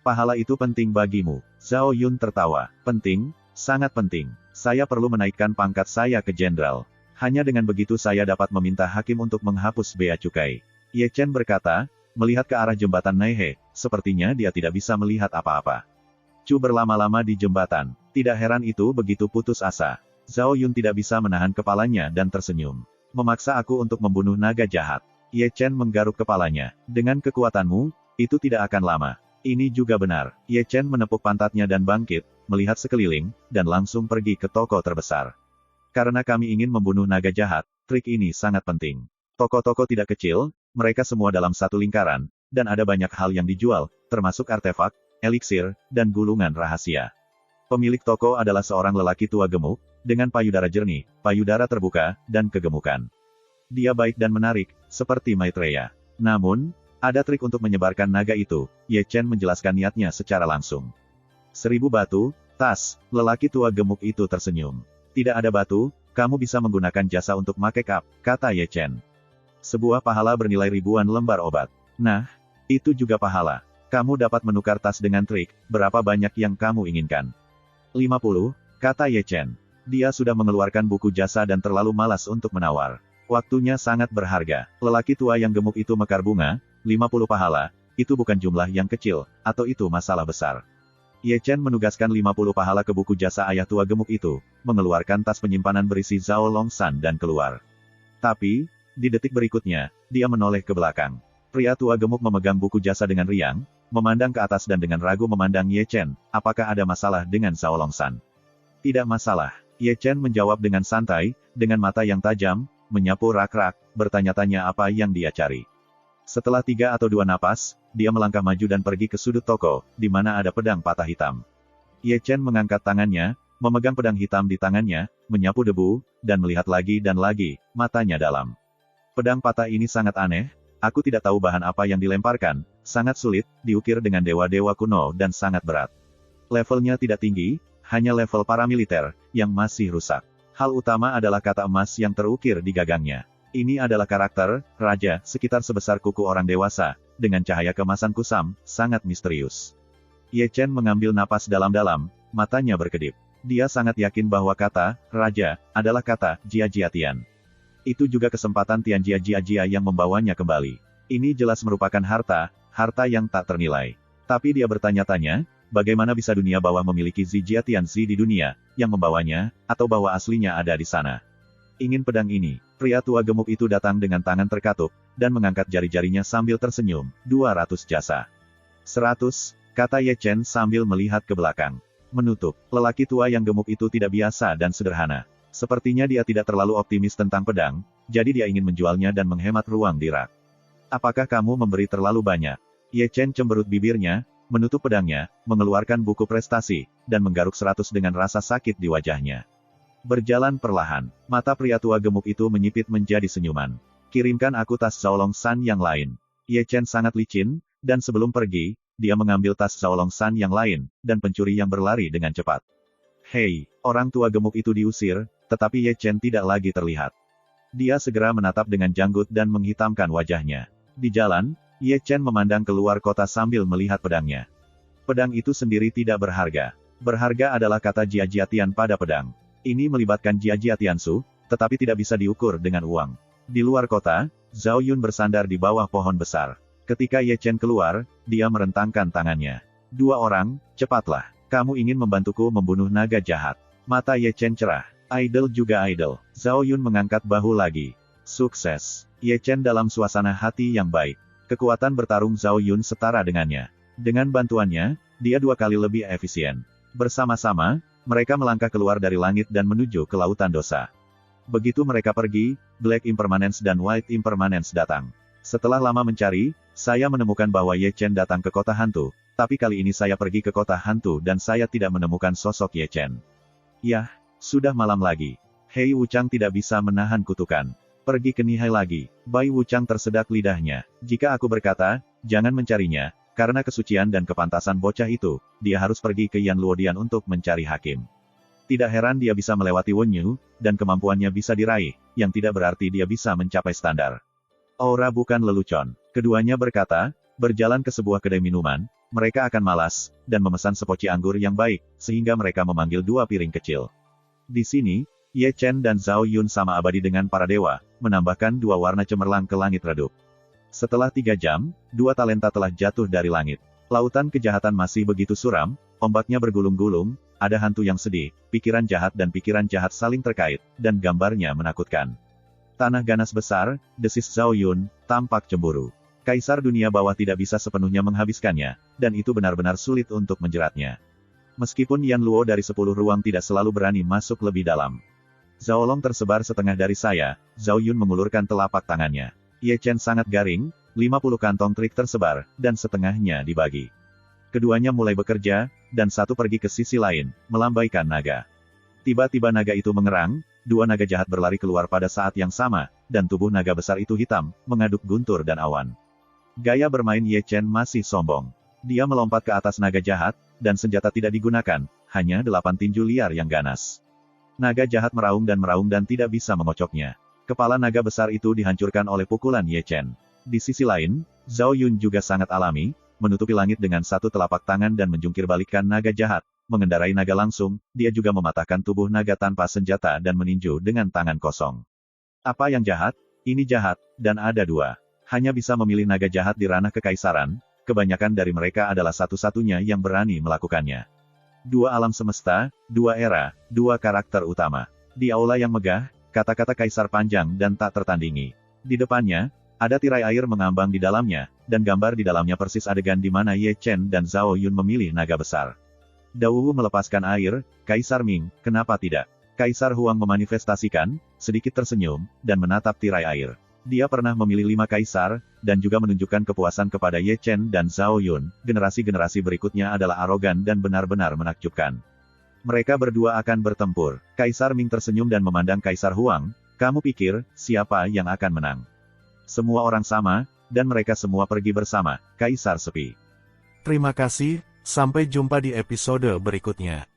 Pahala itu penting bagimu. Zhao Yun tertawa. Penting, sangat penting. Saya perlu menaikkan pangkat saya ke jenderal. Hanya dengan begitu saya dapat meminta hakim untuk menghapus bea cukai. Ye Chen berkata, melihat ke arah jembatan Naihe, sepertinya dia tidak bisa melihat apa-apa. Chu berlama-lama di jembatan. Tidak heran itu begitu putus asa. Zhao Yun tidak bisa menahan kepalanya dan tersenyum. Memaksa aku untuk membunuh naga jahat. Ye Chen menggaruk kepalanya. Dengan kekuatanmu, itu tidak akan lama. Ini juga benar. Ye Chen menepuk pantatnya dan bangkit, melihat sekeliling, dan langsung pergi ke toko terbesar. Karena kami ingin membunuh naga jahat, trik ini sangat penting. Toko-toko tidak kecil, mereka semua dalam satu lingkaran, dan ada banyak hal yang dijual, termasuk artefak, eliksir, dan gulungan rahasia. Pemilik toko adalah seorang lelaki tua gemuk, dengan payudara jernih, payudara terbuka, dan kegemukan. Dia baik dan menarik, seperti Maitreya. Namun, ada trik untuk menyebarkan naga itu, Ye Chen menjelaskan niatnya secara langsung. 1000 batu, tas, lelaki tua gemuk itu tersenyum. Tidak ada batu, kamu bisa menggunakan jasa untuk make-up, kata Ye Chen. Sebuah pahala bernilai ribuan lembar obat. Nah, itu juga pahala. Kamu dapat menukar tas dengan trik, berapa banyak yang kamu inginkan? 50, kata Ye Chen. Dia sudah mengeluarkan buku jasa dan terlalu malas untuk menawar. Waktunya sangat berharga. Lelaki tua yang gemuk itu mekar bunga, 50 pahala, itu bukan jumlah yang kecil, atau itu masalah besar. Ye Chen menugaskan 50 pahala ke buku jasa ayah tua gemuk itu, mengeluarkan tas penyimpanan berisi Zhao Longshan dan keluar. Tapi, di detik berikutnya, dia menoleh ke belakang. Pria tua gemuk memegang buku jasa dengan riang, memandang ke atas dan dengan ragu memandang Ye Chen, apakah ada masalah dengan Zhao Longshan? Tidak masalah. Ye Chen menjawab dengan santai, dengan mata yang tajam, menyapu rak-rak, bertanya-tanya apa yang dia cari. Setelah 3 atau 2 napas, dia melangkah maju dan pergi ke sudut toko, di mana ada pedang patah hitam. Ye Chen mengangkat tangannya, memegang pedang hitam di tangannya, menyapu debu, dan melihat lagi dan lagi, matanya dalam. Pedang patah ini sangat aneh, aku tidak tahu bahan apa yang dilemparkan, sangat sulit, diukir dengan dewa-dewa kuno dan sangat berat. Levelnya tidak tinggi, hanya level paramiliter, yang masih rusak. Hal utama adalah kata emas yang terukir di gagangnya. Ini adalah karakter, raja, sekitar sebesar kuku orang dewasa, dengan cahaya kemasan kusam, sangat misterius. Ye Chen mengambil napas dalam-dalam, matanya berkedip. Dia sangat yakin bahwa kata, Raja, adalah kata, Jia Jia Tian. Itu juga kesempatan Tian Jia Jia Jia yang membawanya kembali. Ini jelas merupakan harta yang tak ternilai. Tapi dia bertanya-tanya, bagaimana bisa dunia bawah memiliki Zi Jia Tian Zi di dunia, yang membawanya, atau bahwa aslinya ada di sana. Ingin pedang ini. Pria tua gemuk itu datang dengan tangan terkatup, dan mengangkat jari-jarinya sambil tersenyum, 200 jasa. 100, kata Ye Chen sambil melihat ke belakang. Menutup, lelaki tua yang gemuk itu tidak biasa dan sederhana. Sepertinya dia tidak terlalu optimis tentang pedang, jadi dia ingin menjualnya dan menghemat ruang di rak. Apakah kamu memberi terlalu banyak? Ye Chen cemberut bibirnya, menutup pedangnya, mengeluarkan buku prestasi, dan menggaruk 100 dengan rasa sakit di wajahnya. Berjalan perlahan, mata pria tua gemuk itu menyipit menjadi senyuman. Kirimkan aku tas Zhaolong San yang lain. Ye Chen sangat licin, dan sebelum pergi, dia mengambil tas Zhaolong San yang lain, dan pencuri yang berlari dengan cepat. Hei, orang tua gemuk itu diusir, tetapi Ye Chen tidak lagi terlihat. Dia segera menatap dengan janggut dan menghitamkan wajahnya. Di jalan, Ye Chen memandang keluar kota sambil melihat pedangnya. Pedang itu sendiri tidak berharga. Berharga adalah kata Jia Jia Tian pada pedang. Ini melibatkan Jia Jia Tiansu, tetapi tidak bisa diukur dengan uang. Di luar kota, Zhao Yun bersandar di bawah pohon besar. Ketika Ye Chen keluar, dia merentangkan tangannya. 2 orang, cepatlah. Kamu ingin membantuku membunuh naga jahat. Mata Ye Chen cerah. Idol juga idol. Zhao Yun mengangkat bahu lagi. Sukses. Ye Chen dalam suasana hati yang baik. Kekuatan bertarung Zhao Yun setara dengannya. Dengan bantuannya, dia 2 kali lebih efisien. Bersama-sama, mereka melangkah keluar dari langit dan menuju ke lautan dosa. Begitu mereka pergi, Black Impermanence dan White Impermanence datang. Setelah lama mencari, saya menemukan bahwa Ye Chen datang ke kota hantu, tapi kali ini saya pergi ke kota hantu dan saya tidak menemukan sosok Ye Chen. Yah, sudah malam lagi. Hei Wuchang tidak bisa menahan kutukan. Pergi ke Nihai lagi. Bai Wuchang tersedak lidahnya. Jika aku berkata, jangan mencarinya, karena kesucian dan kepantasan bocah itu, dia harus pergi ke Yan Luodian untuk mencari hakim. Tidak heran dia bisa melewati Wenyu, dan kemampuannya bisa diraih, yang tidak berarti dia bisa mencapai standar. Aura bukan lelucon. Keduanya berkata, berjalan ke sebuah kedai minuman, mereka akan malas, dan memesan sepoci anggur yang baik, sehingga mereka memanggil 2 piring kecil. Di sini, Ye Chen dan Zhao Yun sama abadi dengan para dewa, menambahkan 2 warna cemerlang ke langit redup. Setelah 3 jam, 2 talenta telah jatuh dari langit. Lautan kejahatan masih begitu suram, ombaknya bergulung-gulung, ada hantu yang sedih, pikiran jahat saling terkait, dan gambarnya menakutkan. Tanah ganas besar, desis Zhao Yun, tampak cemburu. Kaisar dunia bawah tidak bisa sepenuhnya menghabiskannya, dan itu benar-benar sulit untuk menjeratnya. Meskipun Yan Luo dari 10 ruang tidak selalu berani masuk lebih dalam. Zhaolong tersebar setengah dari saya, Zhao Yun mengulurkan telapak tangannya. Ye Chen sangat garing, 50 kantong trik tersebar, dan setengahnya dibagi. Keduanya mulai bekerja, dan satu pergi ke sisi lain, melambaikan naga. Tiba-tiba naga itu mengerang, 2 naga jahat berlari keluar pada saat yang sama, dan tubuh naga besar itu hitam, mengaduk guntur dan awan. Gaya bermain Ye Chen masih sombong. Dia melompat ke atas naga jahat, dan senjata tidak digunakan, hanya 8 tinju liar yang ganas. Naga jahat meraung dan tidak bisa mengocoknya. Kepala naga besar itu dihancurkan oleh pukulan Ye Chen. Di sisi lain, Zhao Yun juga sangat alami, menutupi langit dengan satu telapak tangan dan menjungkir balikkan naga jahat. Mengendarai naga langsung, dia juga mematahkan tubuh naga tanpa senjata dan meninju dengan tangan kosong. Apa yang jahat? Ini jahat, dan ada 2. Hanya bisa memilih naga jahat di ranah kekaisaran, kebanyakan dari mereka adalah satu-satunya yang berani melakukannya. 2 alam semesta, 2 era, 2 karakter utama. Di aula yang megah, kata-kata kaisar panjang dan tak tertandingi. Di depannya, ada tirai air mengambang di dalamnya, dan gambar di dalamnya persis adegan di mana Ye Chen dan Zhao Yun memilih naga besar. Dawuhu melepaskan air, Kaisar Ming, kenapa tidak? Kaisar Huang memanifestasikan, sedikit tersenyum, dan menatap tirai air. Dia pernah memilih 5 kaisar, dan juga menunjukkan kepuasan kepada Ye Chen dan Zhao Yun. Generasi-generasi berikutnya adalah arogan dan benar-benar menakjubkan. Mereka berdua akan bertempur. Kaisar Ming tersenyum dan memandang Kaisar Huang, kamu pikir, siapa yang akan menang? Semua orang sama, dan mereka semua pergi bersama. Kaisar sepi. Terima kasih, sampai jumpa di episode berikutnya.